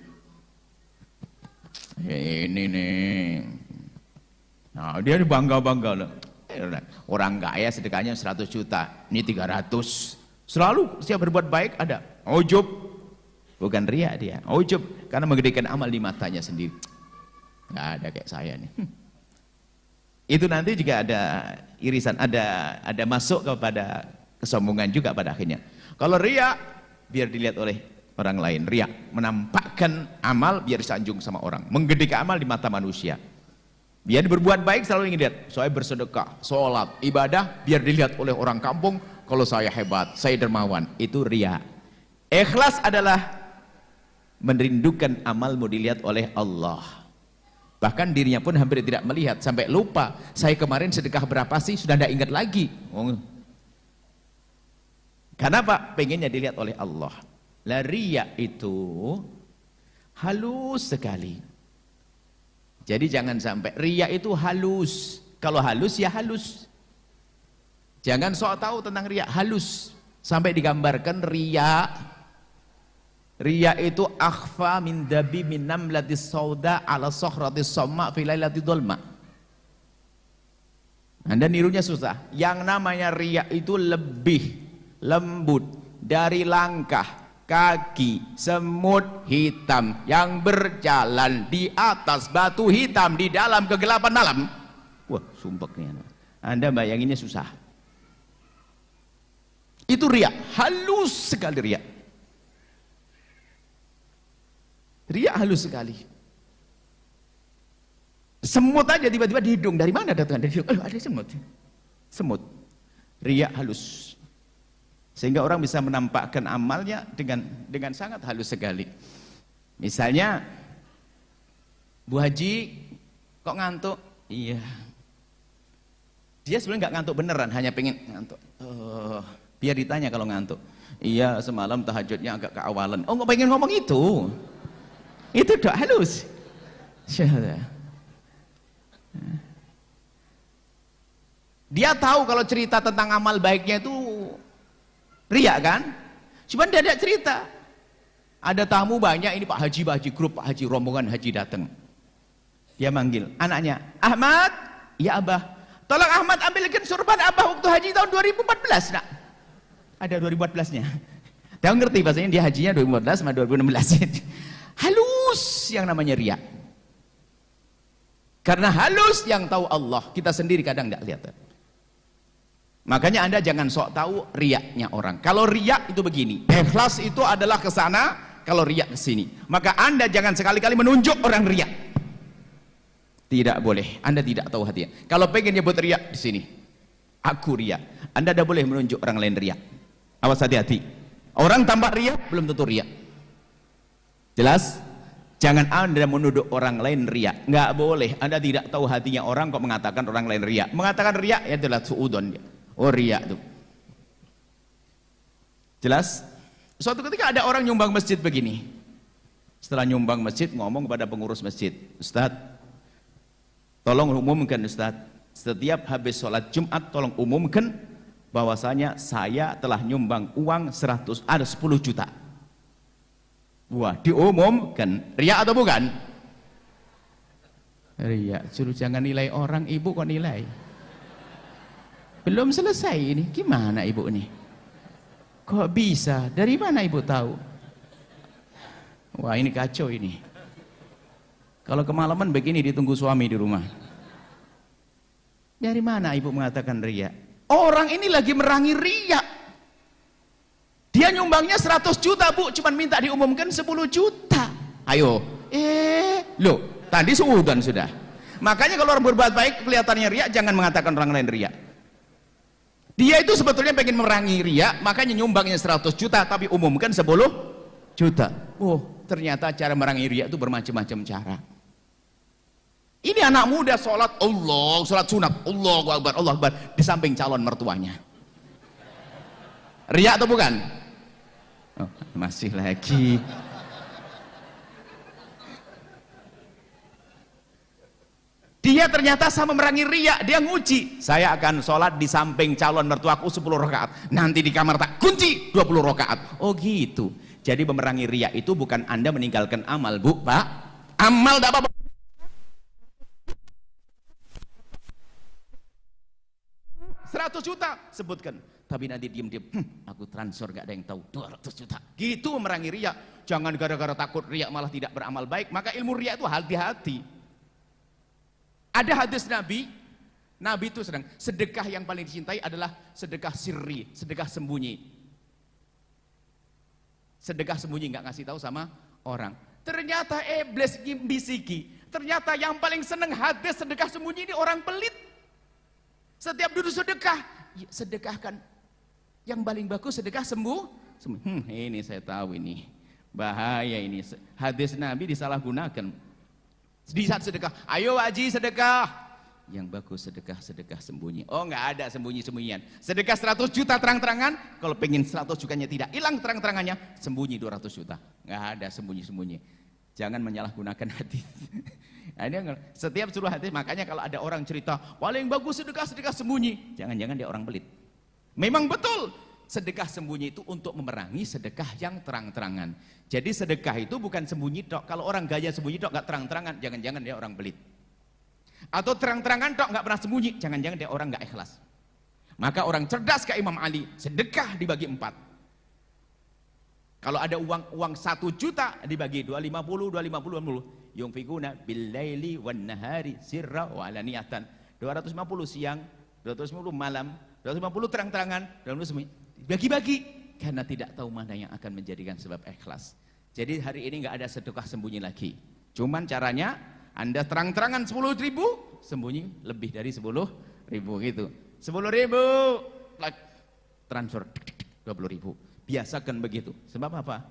[SPEAKER 1] Ini nih. Nah, dia bangga-bangga loh. Orang kaya sedekahnya 100 juta. Ini 300. Selalu siap berbuat baik ada. Ujub. Bukan ria dia. Ujub. Karena menggedekan amal di matanya sendiri. Nggak ada kayak saya nih. Itu nanti juga ada irisan. Ada masuk kepada kesombongan juga pada akhirnya.
[SPEAKER 3] Kalau riya, biar dilihat oleh orang lain. Riya, menampakkan amal biar disanjung sama orang. Menggedekan amal di mata manusia. Biar berbuat baik selalu ingin lihat. Saya bersedekah, sholat, ibadah, biar dilihat oleh orang kampung. Kalau saya hebat, saya dermawan. Itu riya. Ikhlas adalah merindukan amalmu dilihat oleh Allah. Bahkan dirinya pun hampir tidak melihat. Sampai lupa. Saya kemarin sedekah berapa sih? Sudah tidak ingat lagi. Kenapa? Pengennya dilihat oleh Allah. Lah riya itu halus sekali. Jadi jangan sampai riya itu halus. Kalau halus ya halus. Jangan sok tahu tentang riya, halus. Sampai digambarkan riya. Riya itu akhfa min dabi min namlatis sauda ala sohratis somma fi lailati dolma. Anda nirunya susah. Yang namanya riya itu lebih lembut dari langkah kaki semut hitam yang berjalan di atas batu hitam di dalam kegelapan malam. Wah, sumpah nih Anda bayanginnya susah. Itu riya, halus sekali riya. Riya halus sekali. Semut aja tiba-tiba di hidung. Dari mana datang? Dari hidung. Ada semut. Semut. Riya halus. Sehingga orang bisa menampakkan amalnya dengan sangat halus sekali. Misalnya, Bu Haji, kok ngantuk? Iya. Dia sebenarnya nggak ngantuk beneran, hanya pengen ngantuk. Biar ditanya kalau ngantuk. Iya, semalam tahajudnya agak keawalan. Oh, nggak pengen ngomong itu. Itu doa halus. Dia tahu kalau cerita tentang amal baiknya itu riya kan? Cuman dia ada cerita. Ada tamu banyak, ini Pak Haji, grup Pak Haji, rombongan Haji datang. Dia manggil anaknya, Ahmad, ya Abah, tolong Ahmad ambilkan surban Abah waktu haji tahun 2014 nak. Ada 2014-nya. Dia ngerti bahasanya dia hajinya 2014 sama 2016. Halus yang namanya riya. Karena halus yang tahu Allah, kita sendiri kadang tidak lihat. Makanya Anda jangan sok tahu riyaknya orang. Kalau riyak itu begini, ikhlas itu adalah ke sana, kalau riyak ke sini. Maka Anda jangan sekali-kali menunjuk orang riyak. Tidak boleh. Anda tidak tahu hatinya. Kalau pengen nyebut riyak di sini, aku riyak. Anda tidak boleh menunjuk orang lain riyak. Awas hati-hati. Orang tampak riyak belum tentu riyak. Jelas? Jangan Anda menuduh orang lain riyak. Nggak boleh. Anda tidak tahu hatinya orang kok mengatakan orang lain riyak. Mengatakan riyak ya adalah suudon dia. Oh riya itu. Jelas? Suatu ketika ada orang nyumbang masjid begini. Setelah nyumbang masjid ngomong kepada pengurus masjid, Ustadz, tolong umumkan Ustadz, setiap habis sholat Jumat tolong umumkan bahwasanya saya telah nyumbang uang 10 juta. Wah, diumumkan. Riya atau bukan? Riya. Suruh jangan nilai orang, ibu kok nilai. Belum selesai ini, gimana ibu nih? Kok bisa? Dari mana ibu tahu? Wah ini kacau ini. Kalau kemalaman begini ditunggu suami di rumah. Dari mana ibu mengatakan riya? Orang ini lagi merangi riya. Dia nyumbangnya 100 juta bu, cuman minta diumumkan 10 juta. Ayo, loh, tadi suudan sudah. Makanya kalau orang berbuat baik kelihatannya riya, jangan mengatakan orang lain riya. Dia itu sebetulnya pengen merangi riya, makanya nyumbangnya 100 juta tapi umumkan 10 juta. Oh, ternyata cara merangi riya itu bermacam-macam cara. Ini anak muda sholat sunat, Allahu Akbar, Allahu Akbar di samping calon mertuanya. Riya atau bukan? Oh, masih lagi. Dia ternyata sama merangi riya, dia nguji. Saya akan sholat di samping calon mertuaku 10 rakaat. Nanti di kamar tak kunci 20 rakaat. Oh gitu. Jadi memerangi riya itu bukan Anda meninggalkan amal, Bu, Pak. Amal tak apa-apa. 100 juta sebutkan. Tapi nanti diam-diam, aku transfer gak ada yang tahu 200 juta. Gitu memerangi riya. Jangan gara-gara takut riya malah tidak beramal baik. Maka ilmu riya itu hati-hati. Ada hadis Nabi itu sedang sedekah yang paling dicintai adalah sedekah sirri, sedekah sembunyi. sedekah sembunyi, nggak ngasih tahu sama orang. Ternyata iblis bisiki, ternyata yang paling seneng hadis sedekah sembunyi ini orang pelit. Setiap duduk sedekah, ya, sedekahkan. Yang paling bagus sedekah sembunyi. Ini saya tahu ini bahaya ini. Hadis Nabi disalahgunakan. Di saat sedekah, ayo Haji sedekah. Yang bagus sedekah sembunyi. Oh, nggak ada sembunyi-sembunyian. Sedekah 100 juta terang-terangan, kalau pengen 100 jutanya tidak hilang terang-terangannya, sembunyi 200 juta. Nggak ada sembunyi-sembunyi. Jangan menyalahgunakan hadis. Setiap suruh hadis, makanya kalau ada orang cerita paling bagus sedekah sembunyi, jangan-jangan dia orang pelit. Memang betul, sedekah sembunyi itu untuk memerangi sedekah yang terang-terangan. Jadi sedekah itu bukan sembunyi tok. Kalau orang gaya sembunyi tok nggak terang-terangan, jangan-jangan dia orang pelit. Atau terang-terangan tok nggak pernah sembunyi, jangan-jangan dia orang nggak ikhlas. Maka orang cerdas kayak Imam Ali, sedekah dibagi 4. Kalau ada uang 1 juta dibagi 250. Yunfikuna bil-laili wan nahari sirra wa alaniyatan. 250 siang, 250 malam, 250 terang-terangan, 250 sembunyi. Bagi-bagi karena tidak tahu mana yang akan menjadikan sebab ikhlas. Jadi hari ini nggak ada sedekah sembunyi lagi. Cuman caranya Anda terang-terangan 10.000, sembunyi lebih dari 10.000 gitu. 10.000 transfer 20.000. Biasakan begitu. Sebab apa?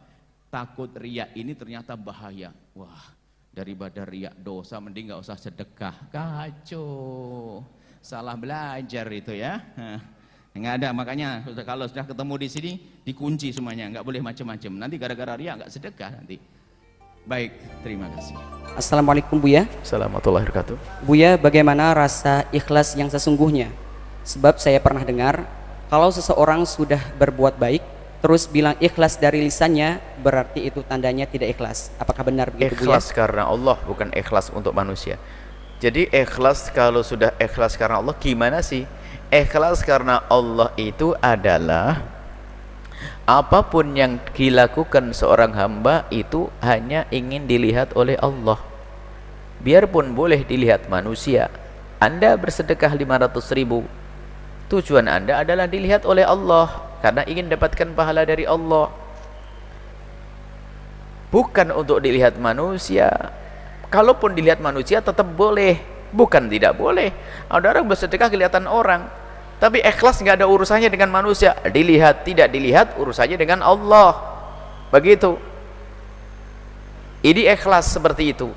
[SPEAKER 3] Takut riak ini ternyata bahaya. Wah, daripada riak dosa mending nggak usah sedekah. Kacau. Salah belajar itu ya. Nggak ada, makanya kalau sudah ketemu di sini dikunci semuanya, nggak boleh macam-macam. Nanti gara-gara riak nggak sedekah nanti. Baik, terima kasih.
[SPEAKER 4] Assalamualaikum Buya.
[SPEAKER 5] Assalamualaikum warahmatullahi wabarakatuh.
[SPEAKER 4] Buya, bagaimana rasa ikhlas yang sesungguhnya? Sebab saya pernah dengar, kalau seseorang sudah berbuat baik, terus bilang ikhlas dari lisannya, berarti itu tandanya tidak ikhlas. Apakah benar begitu Buya?
[SPEAKER 5] Ikhlas karena Allah, bukan ikhlas untuk manusia. Jadi ikhlas, kalau sudah ikhlas karena Allah, gimana sih? Ikhlas karena Allah itu adalah apapun yang dilakukan seorang hamba itu hanya ingin dilihat oleh Allah. Biarpun boleh dilihat manusia. Anda bersedekah 500.000, tujuan Anda adalah dilihat oleh Allah karena ingin dapatkan pahala dari Allah, bukan untuk dilihat manusia. Kalaupun dilihat manusia tetap boleh, bukan tidak boleh. Ada orang bersedekah kelihatan orang, tapi ikhlas nggak ada urusannya dengan manusia. Dilihat tidak dilihat urusannya dengan Allah. Begitu. Ini ikhlas seperti itu.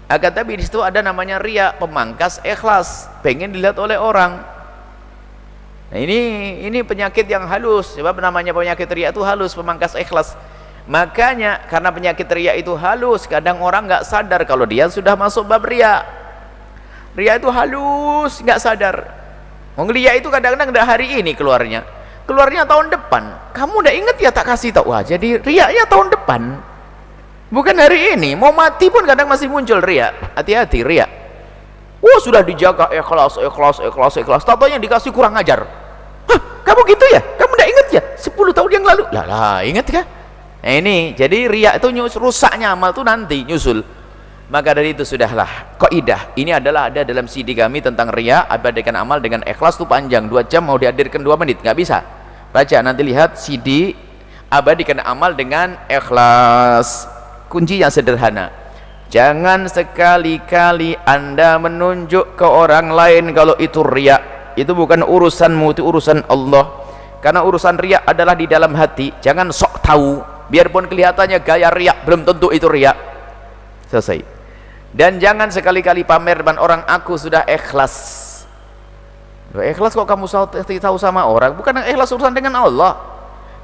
[SPEAKER 5] Akan tapi di situ ada namanya riya, pemangkas ikhlas, pengen dilihat oleh orang. Nah, ini penyakit yang halus. Sebab namanya penyakit riya itu halus, pemangkas ikhlas. Makanya karena penyakit riya itu halus, kadang orang nggak sadar kalau dia sudah masuk bab riya. Riya itu halus, nggak sadar. Riya itu kadang-kadang udah hari ini keluarnya tahun depan. Kamu udah inget ya tak kasih tahu. Wah, jadi riyanya tahun depan, bukan hari ini. Mau mati pun kadang masih muncul riya. Hati-hati riya. Sudah dijaga ikhlas. Tatonya dikasih kurang ajar. Hah, kamu gitu ya? Kamu udah inget ya? 10 tahun yang lalu. Lah, inget kan? Nah, ini jadi riya itu rusaknya amal tuh nanti nyusul. Maka dari itu sudahlah kaidah. Ini adalah ada dalam CD kami tentang riya, abadikan amal dengan ikhlas tuh panjang 2 jam, mau dihadirkan 2 menit nggak bisa. Baca nanti, lihat CD abadikan amal dengan ikhlas. Kuncinya sederhana. Jangan sekali-kali Anda menunjuk ke orang lain kalau itu riya. Itu bukan urusanmu, itu urusan Allah. Karena urusan riya adalah di dalam hati. Jangan sok tahu. Biarpun kelihatannya gaya riya, belum tentu itu riya. Selesai. Dan jangan sekali-kali pamer depan orang, aku sudah ikhlas. Ikhlas kok kamu tahu sama orang? Bukan ikhlas urusan dengan Allah.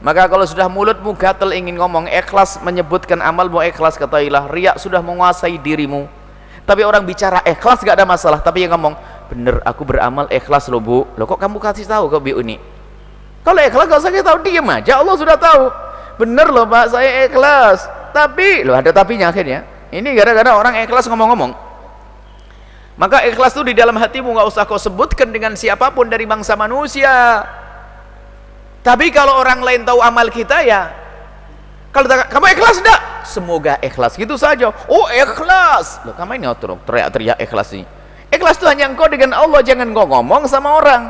[SPEAKER 5] Maka kalau sudah mulutmu gatel ingin ngomong ikhlas, menyebutkan amalmu ikhlas, katailah riya sudah menguasai dirimu. Tapi orang bicara ikhlas gak ada masalah, tapi yang ngomong bener aku beramal ikhlas loh Bu. Loh kok kamu kasih tahu ke Bu ini? Kalau ikhlas gak usah kita tahu, diam aja, Allah sudah tahu. Bener loh Pak, saya ikhlas. Tapi loh ada tapinya akhirnya. Ini gara-gara orang ikhlas ngomong-ngomong. Maka ikhlas itu di dalam hatimu, nggak usah kau sebutkan dengan siapapun dari bangsa manusia. Tapi kalau orang lain tahu amal kita ya, kalau kamu ikhlas enggak? Semoga ikhlas, gitu saja. Oh ikhlas. Loh kamu ini teriak-teriak ikhlas ini. Ikhlas itu hanya engkau dengan Allah, jangan kau ngomong sama orang.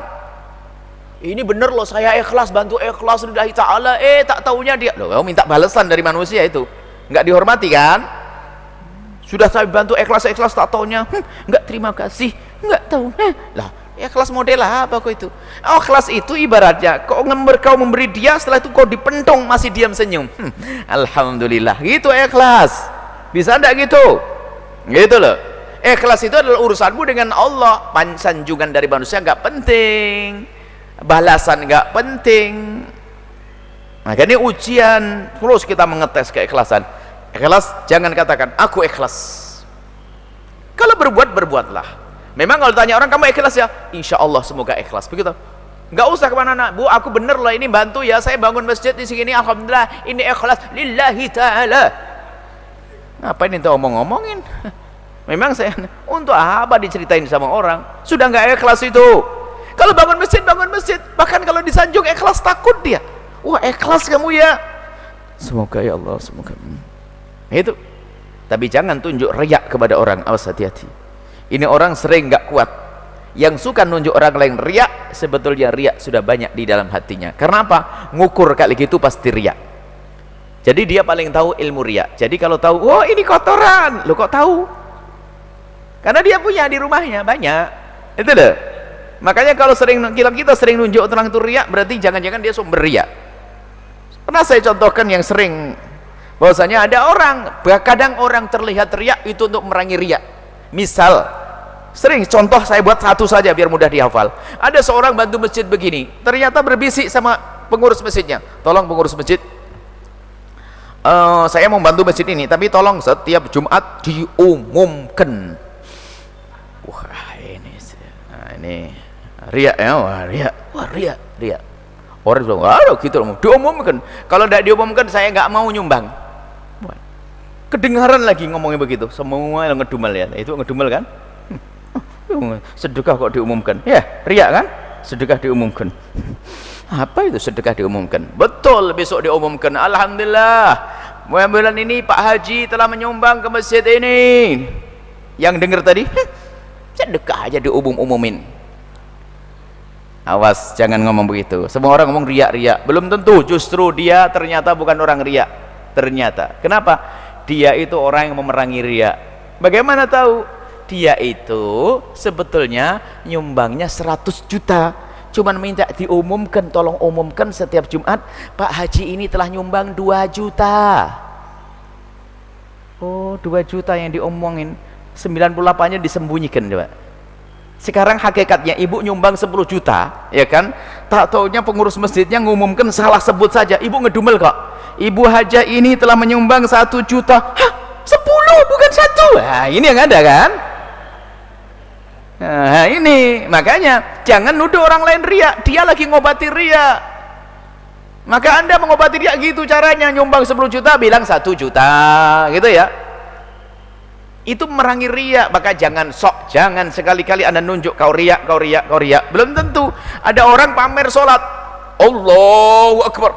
[SPEAKER 5] ini bener loh, saya ikhlas, bantu ikhlas lillahi ta'ala, tak taunya dia loh, minta balasan dari manusia itu nggak dihormati kan. Sudah saya bantu ikhlas tak taunya nggak terima kasih, nggak tahu lah. Ikhlas model apa kok itu? Oh, ikhlas itu ibaratnya kau memberi dia, setelah itu kau dipentong masih diam senyum. Alhamdulillah, gitu ikhlas. Bisa enggak gitu? Gitu loh. Ikhlas itu adalah urusanmu dengan Allah. Sanjungan dari manusia nggak penting, balasan nggak penting. Maka ini ujian, terus kita mengetes keikhlasan. Ikhlas, jangan katakan aku ikhlas. Kalau berbuat, berbuatlah. Memang kalau tanya orang, kamu ikhlas ya? Insya Allah semoga ikhlas. Begitu. Nggak usah kemana-mana. Bu, aku bener loh ini bantu ya, saya bangun masjid di sini, alhamdulillah ini ikhlas lillahi ta'ala. Ngapain itu omong-omongin? Memang saya, untuk apa diceritain sama orang? Sudah nggak ikhlas itu. Kalau bangun masjid, bahkan kalau disanjung ikhlas, takut dia. Wah, ikhlas kamu ya, semoga ya Allah, semoga. Itu. Tapi jangan tunjuk riak kepada orang. Awas, hati-hati. Ini orang sering nggak kuat. Yang suka nunjuk orang lain riak, sebetulnya riak sudah banyak di dalam hatinya. Karena apa? Ngukur kali gitu pasti riak. Jadi dia paling tahu ilmu riak. Jadi kalau tahu, oh ini kotoran, lo kok tahu? Karena dia punya di rumahnya banyak. Itu deh. Makanya kalau kita sering nunjuk orang itu riak, berarti jangan-jangan dia sumber riak. Pernah saya contohkan yang sering, bahwasanya ada orang, kadang orang terlihat riak itu untuk merangi riak. Misal, sering contoh saya buat satu saja biar mudah dihafal. Ada seorang bantu masjid begini, ternyata berbisik sama pengurus masjidnya. Tolong pengurus masjid, saya mau bantu masjid ini, tapi tolong setiap Jumat diumumkan. Wah ini riak ya, wah riak. Orang bilang, waduh gitu diumumkan. Kalau tidak diumumkan saya nggak mau nyumbang. Kedengaran lagi ngomongnya begitu, semua yang ngedumel ya. Itu ngedumel kan? Sedekah kok diumumkan? Ya, riak kan? Sedekah diumumkan. Apa itu sedekah diumumkan? Betul, besok diumumkan. Alhamdulillah, bulan ini Pak Haji telah menyumbang ke masjid ini. Yang dengar tadi, sedekah aja diumum-umumin. Awas, jangan ngomong begitu. Semua orang ngomong riak-riak. Belum tentu, justru dia ternyata bukan orang riak. Ternyata. Kenapa? Dia itu orang yang memerangi riak. Bagaimana tahu? Dia itu sebetulnya nyumbangnya 100 juta. Cuman minta diumumkan, tolong umumkan setiap Jumat, Pak Haji ini telah nyumbang 2 juta. Oh, 2 juta yang diomongin, 98-nya disembunyikan coba. Sekarang hakikatnya ibu nyumbang 10 juta, ya kan? Tak taunya pengurus masjidnya ngumumkan salah sebut saja. Ibu ngedumel kok. Ibu Haja ini telah menyumbang 1 juta. Hah? 10 bukan 1. Nah, ini yang ada kan? Nah, ini makanya jangan nuduh orang lain riak. Dia lagi ngobati riak. Maka Anda mengobati riak gitu caranya, nyumbang 10 juta bilang 1 juta, gitu ya. Itu merangi riak. Maka jangan sok, jangan sekali-kali Anda nunjuk kau riak. Belum tentu. Ada orang pamer sholat, Allahu Akbar,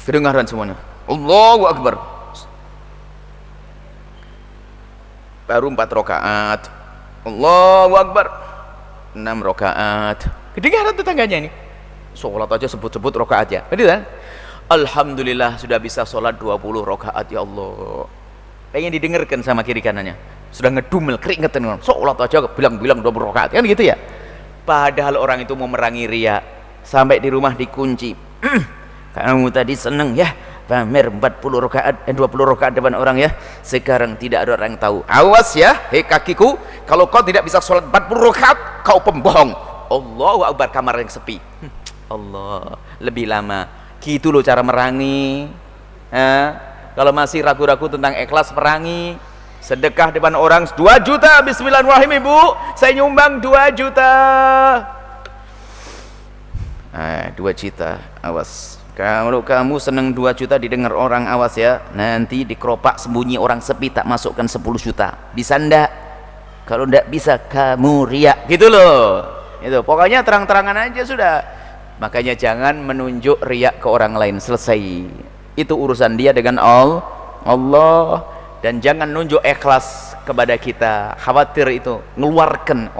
[SPEAKER 5] kedengaran semuanya, Allahu Akbar, baru 4 rakaat, Allahu Akbar 6 rakaat, kedengaran tetangganya ini sholat aja sebut-sebut rakaatnya, betul kan? Alhamdulillah sudah bisa sholat 20 rakaat, ya Allah. Pengen didengarkan sama kiri kanannya, sudah ngedumel keringetan, sholat aja bilang-bilang 20 rakaat, kan gitu ya. Padahal orang itu mau memerangi riya. Sampai di rumah dikunci, kamu tadi seneng ya pamer 40 rakaat 20 rakaat depan orang ya, sekarang tidak ada orang tahu. Awas ya, hei kakiku, kalau kau tidak bisa sholat 40 rakaat kau pembohong. Allahu Akbar, kamar yang sepi. Allah, lebih lama. Gitu loh cara merangi. Kalau masih ragu-ragu tentang ikhlas, perangi. Sedekah depan orang 2 juta, bismillahirrahmanirrahim, ibu saya nyumbang 2 juta. 2 juta, awas. Kalau kamu seneng 2 juta didengar orang, awas ya, nanti dikeropak sembunyi orang sepi, tak masukkan 10 juta. Bisa ndak? Kalau ndak bisa kamu riak, gitu loh. Itu pokoknya terang-terangan aja sudah. Makanya jangan menunjuk riak ke orang lain, selesai. Itu urusan dia dengan Allah. dan jangan nunjuk ikhlas kepada kita. Khawatir itu ngeluarkan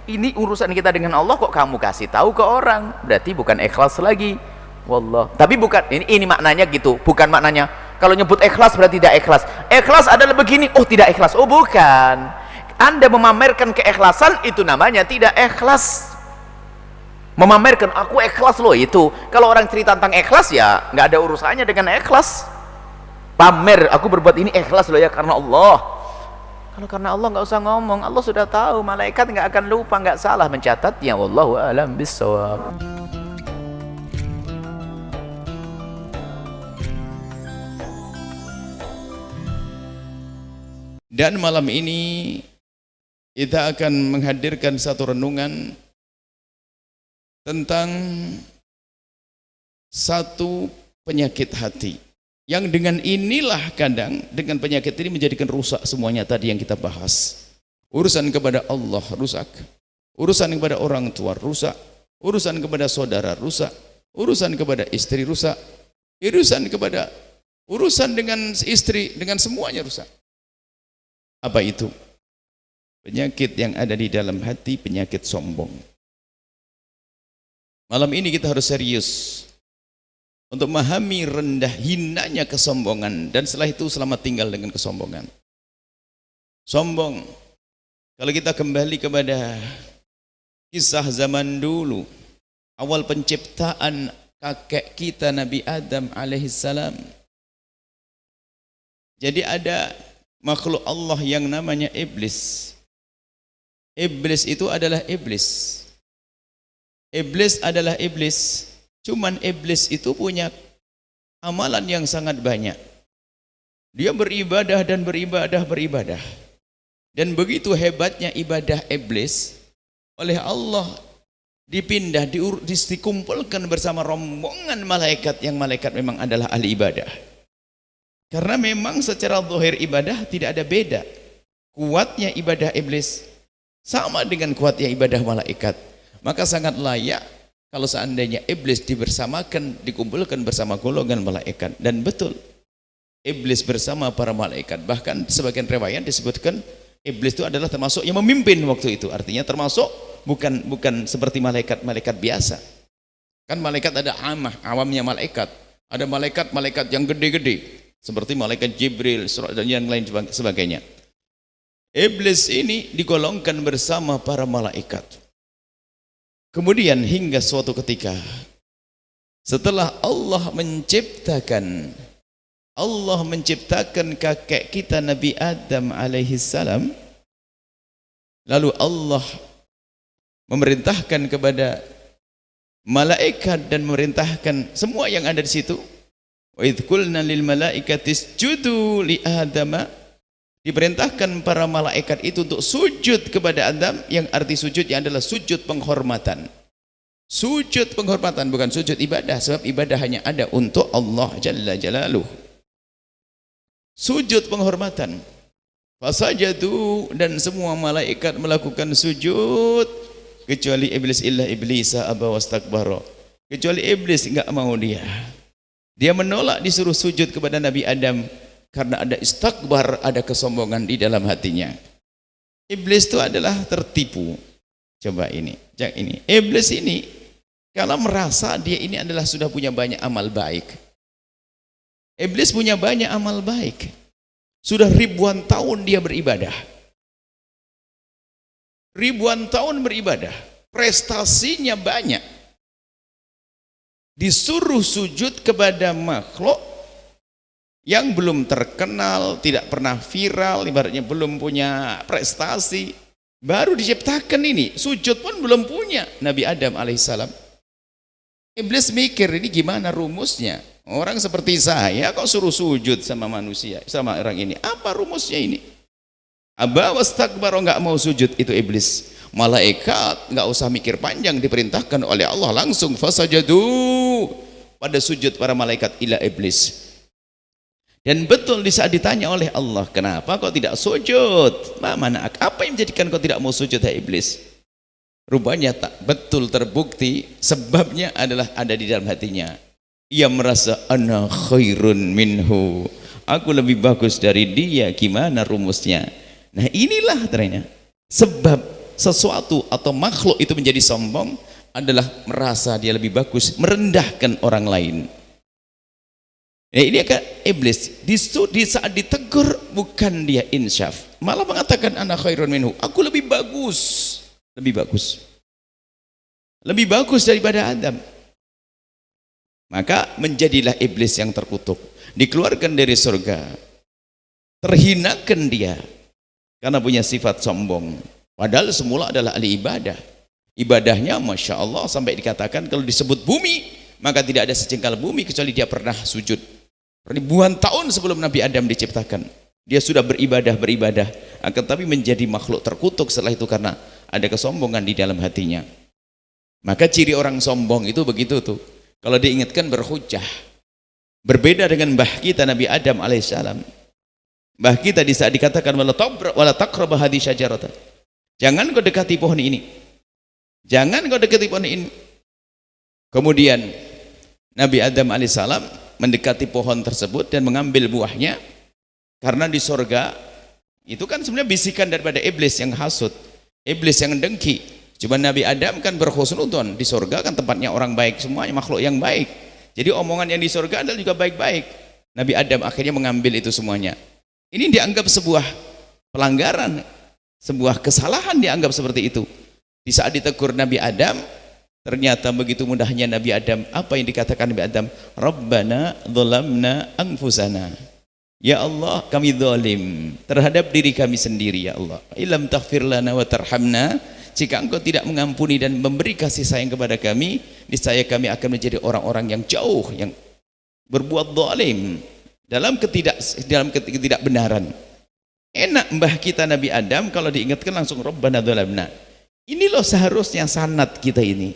[SPEAKER 5] ini urusan kita dengan Allah, kok kamu kasih tahu ke orang, berarti bukan ikhlas lagi. Wallah, tapi bukan ini maknanya gitu, bukan maknanya kalau nyebut ikhlas berarti tidak ikhlas. Ikhlas adalah begini, oh tidak ikhlas, oh bukan. Anda memamerkan keikhlasan itu namanya tidak ikhlas. Memamerkan aku ikhlas loh itu. Kalau orang cerita tentang ikhlas ya nggak ada urusannya dengan ikhlas. Pamer, aku berbuat ini ikhlas loh ya karena Allah. Kalau karena Allah nggak usah ngomong, Allah sudah tahu, malaikat nggak akan lupa, nggak salah mencatatnya. Wallahu a'lam bissawab.
[SPEAKER 3] Dan malam ini kita akan menghadirkan satu renungan tentang satu penyakit hati yang dengan inilah kadang dengan penyakit ini menjadikan rusak semuanya tadi yang kita bahas. Urusan kepada Allah rusak, urusan kepada orang tua rusak, urusan kepada saudara rusak, urusan kepada istri rusak, urusan dengan istri, dengan semuanya rusak. Apa itu? Penyakit yang ada di dalam hati, penyakit sombong. Malam ini kita harus serius untuk memahami rendah hinanya kesombongan, dan setelah itu selamat tinggal dengan kesombongan. Sombong, kalau kita kembali kepada kisah zaman dulu, awal penciptaan kakek kita Nabi Adam alaihissalam. Jadi ada makhluk Allah yang namanya iblis. Iblis itu adalah iblis. Iblis adalah iblis. Cuman iblis itu punya amalan yang sangat banyak. Dia beribadah dan beribadah. Dan begitu hebatnya ibadah iblis, oleh Allah dipindah, dikumpulkan bersama rombongan malaikat, yang malaikat memang adalah ahli ibadah. Karena memang secara zahir ibadah tidak ada beda. Kuatnya ibadah iblis sama dengan kuatnya ibadah malaikat. Maka sangat layak kalau seandainya iblis dibersamakan, dikumpulkan bersama golongan malaikat. Dan betul, iblis bersama para malaikat. Bahkan sebagian riwayat disebutkan iblis itu adalah termasuk yang memimpin waktu itu. Artinya termasuk bukan seperti malaikat biasa. Kan malaikat ada awamnya malaikat. Ada malaikat yang gede-gede seperti malaikat Jibril dan yang lain sebagainya. Iblis ini digolongkan bersama para malaikat. Kemudian hingga suatu ketika setelah Allah menciptakan kakek kita Nabi Adam alaihissalam, lalu Allah memerintahkan kepada malaikat dan memerintahkan semua yang ada di situ, wa idh qulna lil malaikati isjudu li adama, diperintahkan para malaikat itu untuk sujud kepada Adam, yang arti sujudnya adalah sujud penghormatan. Sujud penghormatan, bukan sujud ibadah, sebab ibadah hanya ada untuk Allah Jalla Jalaluh. Sujud penghormatan. Fasajadu, dan semua malaikat melakukan sujud kecuali iblis, illa iblisa aba wastakbara. Kecuali iblis enggak mau dia menolak disuruh sujud kepada Nabi Adam karena ada istakbar, ada kesombongan di dalam hatinya. Iblis itu adalah tertipu. Coba ini. Iblis ini kalau merasa dia ini adalah sudah punya banyak amal baik. Iblis punya banyak amal baik. Sudah ribuan tahun dia beribadah. Ribuan tahun beribadah. Prestasinya banyak. Disuruh sujud kepada makhluk yang belum terkenal, tidak pernah viral, ibaratnya belum punya prestasi, baru diciptakan ini, sujud pun belum punya, Nabi Adam alaihissalam. Iblis mikir, ini gimana rumusnya? Orang seperti saya kok suruh sujud sama manusia, sama orang ini, apa rumusnya ini? Aba wastakbar, enggak mau sujud, itu iblis. Malaikat enggak usah mikir panjang, diperintahkan oleh Allah langsung fasajadu, pada sujud para malaikat ila iblis. Dan betul di saat ditanya oleh Allah, kenapa kok tidak sujud? Mana apa yang menjadikan kau tidak mau sujud, hai iblis? Rupanya tak betul terbukti, sebabnya adalah ada di dalam hatinya. Ia merasa ana khairun minhu, aku lebih bagus dari dia, gimana rumusnya? Nah inilah ternyata sebab sesuatu atau makhluk itu menjadi sombong adalah merasa dia lebih bagus, merendahkan orang lain. Nah ini akan iblis di saat ditegur bukan dia insyaf, malah mengatakan ana khairun minhu, aku lebih bagus, lebih bagus daripada Adam. Maka menjadilah iblis yang terkutuk, dikeluarkan dari surga, terhinakan dia karena punya sifat sombong. Padahal semula adalah ahli ibadah, ibadahnya Masya Allah sampai dikatakan kalau disebut bumi maka tidak ada sejengkal bumi kecuali dia pernah sujud. Ribuan tahun sebelum Nabi Adam diciptakan dia sudah beribadah, akan tapi menjadi makhluk terkutuk setelah itu karena ada kesombongan di dalam hatinya. Maka ciri orang sombong itu begitu tuh, kalau diingatkan berhujah. Berbeda dengan mbah kita Nabi Adam alaihissalam. Mbah kita di saat dikatakan wala taqrabu hadhihi syajarata, jangan kau dekati pohon ini, jangan kau dekati pohon ini. Kemudian Nabi Adam alaihissalam mendekati pohon tersebut dan mengambil buahnya, karena di surga itu kan sebenarnya bisikan daripada iblis yang hasut, iblis yang dengki. Cuma Nabi Adam kan berhusnudzon, di surga kan tempatnya orang baik semuanya, makhluk yang baik. Jadi omongan yang di surga adalah juga baik-baik. Nabi Adam akhirnya mengambil itu semuanya. Ini dianggap sebuah pelanggaran, sebuah kesalahan dianggap seperti itu. Di saat ditegur Nabi Adam, ternyata begitu mudahnya Nabi Adam. Apa yang dikatakan Nabi Adam? Rabbana dzalamna anfusana. Ya Allah, kami zalim terhadap diri kami sendiri ya Allah. Ilam taghfir lana wa tarhamna, jika engkau tidak mengampuni dan memberi kasih sayang kepada kami, niscaya kami akan menjadi orang-orang yang jauh, yang berbuat zalim dalam ketidakbenaran. Enak mbah kita Nabi Adam kalau diingatkan langsung Rabbana dzalamna. Ini loh seharusnya sanad kita ini.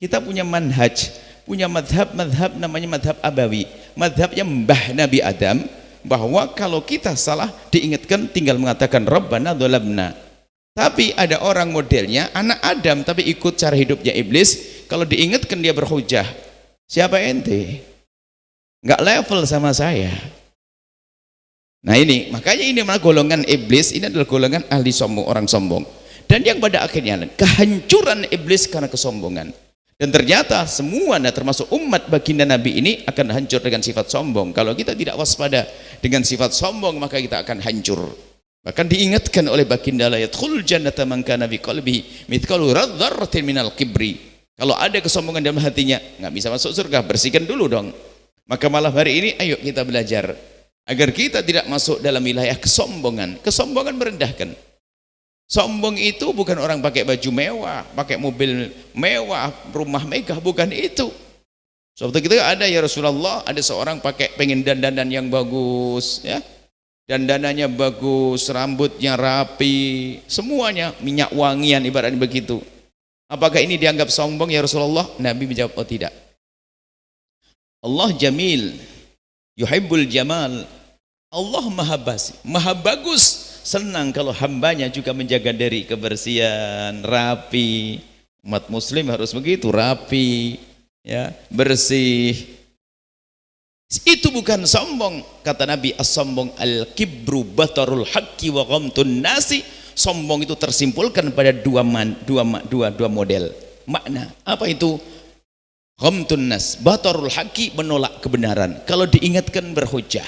[SPEAKER 3] Kita punya manhaj, punya madhab namanya madhab abawi, madhabnya mbah Nabi Adam, bahwa kalau kita salah diingatkan tinggal mengatakan Rabbana dzalamna. Tapi ada orang modelnya anak Adam tapi ikut cara hidupnya iblis, kalau diingatkan dia berhujah. Siapa ente? Nggak level sama saya. Nah ini, makanya ini malah golongan iblis, ini adalah golongan ahli sombong, orang sombong. Dan yang pada akhirnya kehancuran iblis karena kesombongan. Dan ternyata semua, termasuk umat baginda Nabi ini akan hancur dengan sifat sombong. Kalau kita tidak waspada dengan sifat sombong, maka kita akan hancur. Bahkan diingatkan oleh baginda, la yadkhulul jannata man kana fi qalbihi mithqalu dzarratin minal kibri. Kalau ada kesombongan dalam hatinya, nggak bisa masuk surga, bersihkan dulu dong. Maka malam hari ini ayo kita belajar agar kita tidak masuk dalam wilayah kesombongan. Kesombongan merendahkan. Sombong itu bukan orang pakai baju mewah, pakai mobil mewah, rumah megah, bukan itu. Suatu ketika ada ya Rasulullah, ada seorang pengen dandanan yang bagus, ya. Dandanannya bagus, rambutnya rapi, semuanya minyak wangian ibaratnya begitu. Apakah ini dianggap sombong ya Rasulullah? Nabi menjawab, oh tidak. Allah jamil, yuhibbul jamal. Allah maha bagus, senang kalau hambanya juga menjaga diri, kebersihan, rapi. Umat muslim harus begitu, rapi, ya, bersih. Itu bukan sombong. Kata Nabi, as-sombong al-kibru batarul haqqi wa ghamtun nasi. Sombong itu tersimpulkan pada dua model makna. Apa itu? Ghamtun nas, batarul haqqi, menolak kebenaran. Kalau diingatkan berhujah.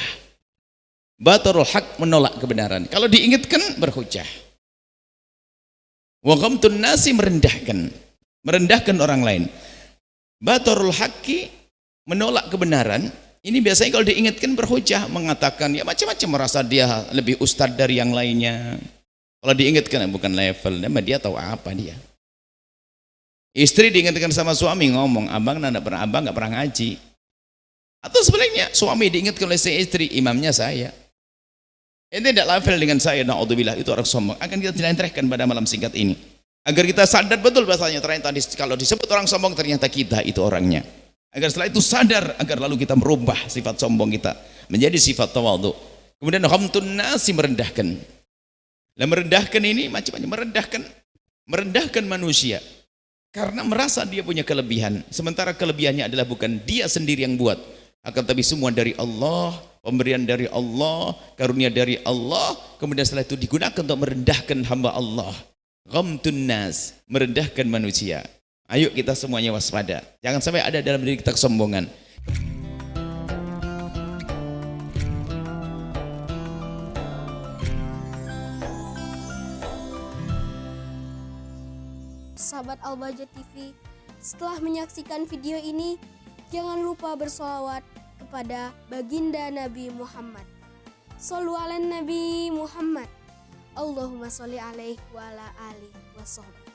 [SPEAKER 3] Batarul haqq, menolak kebenaran. Kalau diingatkan berhujah. Wa ghamtun nasi, merendahkan orang lain. Batarul haqqi, menolak kebenaran. Ini biasanya kalau diingatkan berhujah, mengatakan ya macam-macam, merasa dia lebih ustadz dari yang lainnya. Kalau diingatkan bukan level, dia tahu apa dia. Istri diingatkan sama suami, ngomong abang nggak pernah ngaji. Atau sebaliknya suami diingatkan oleh si istri, imamnya saya. Ini tidak level dengan saya, naudzubillah, itu orang sombong. Akan kita jelaskan pada malam singkat ini agar kita sadar betul bahasanya ternyata kalau disebut orang sombong ternyata kita itu orangnya. Agar setelah itu sadar, agar lalu kita merubah sifat sombong kita menjadi sifat tawadhu. Kemudian ghamtun nasi, merendahkan. Nah, merendahkan ini macam-macam, merendahkan manusia karena merasa dia punya kelebihan, sementara kelebihannya adalah bukan dia sendiri yang buat, akan tapi semua dari Allah. pemberian dari Allah, karunia dari Allah, kemudian setelah itu digunakan untuk merendahkan hamba Allah. Ghamtun nas, merendahkan manusia. Ayo kita semuanya waspada, jangan sampai ada dalam diri kita kesombongan.
[SPEAKER 6] Sahabat Al-Bahjah TV, setelah menyaksikan video ini, jangan lupa bersolawat kepada baginda Nabi Muhammad. Shollu ala Nabi Muhammad. Allahumma sholli alaihi wa ala alihi wa sahbihi.